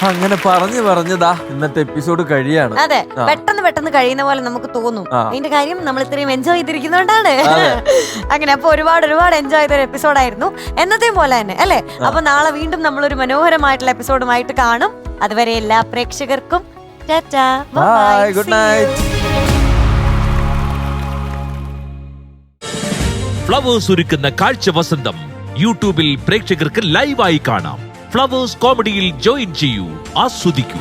അങ്ങനെ പറഞ്ഞതാ ഇന്നത്തെ എപ്പിസോഡ് കഴിയാണ്. അതെ, പെട്ടെന്ന് കഴിയുന്ന പോലെ നമുക്ക് തോന്നും. അതിന്റെ കാര്യം നമ്മൾ ഇത്രയും എൻജോയ് ചെയ്തിരിക്കുന്നോണ്ടാണ്. അങ്ങനെ അപ്പൊ ഒരുപാട് എൻജോയ് ചെയ്തൊരു എപ്പിസോഡായിരുന്നു, എന്നത്തെയും പോലെ തന്നെ അല്ലെ. അപ്പൊ നാളെ വീണ്ടും നമ്മളൊരു മനോഹരമായിട്ടുള്ള എപ്പിസോഡുമായിട്ട് കാണും. അതുവരെ എല്ലാ പ്രേക്ഷകർക്കും ഗുഡ് നൈറ്റ്. ഫ്ലവേഴ്സ് ഒരുക്കുന്ന കാഴ്ച വസന്തം യൂട്യൂബിൽ പ്രേക്ഷകർക്ക് ലൈവായി കാണാം. ഫ്ലവേഴ്സ് കോമഡിയിൽ ജോയിൻ ചെയ്യൂ, ആസ്വദിക്കൂ.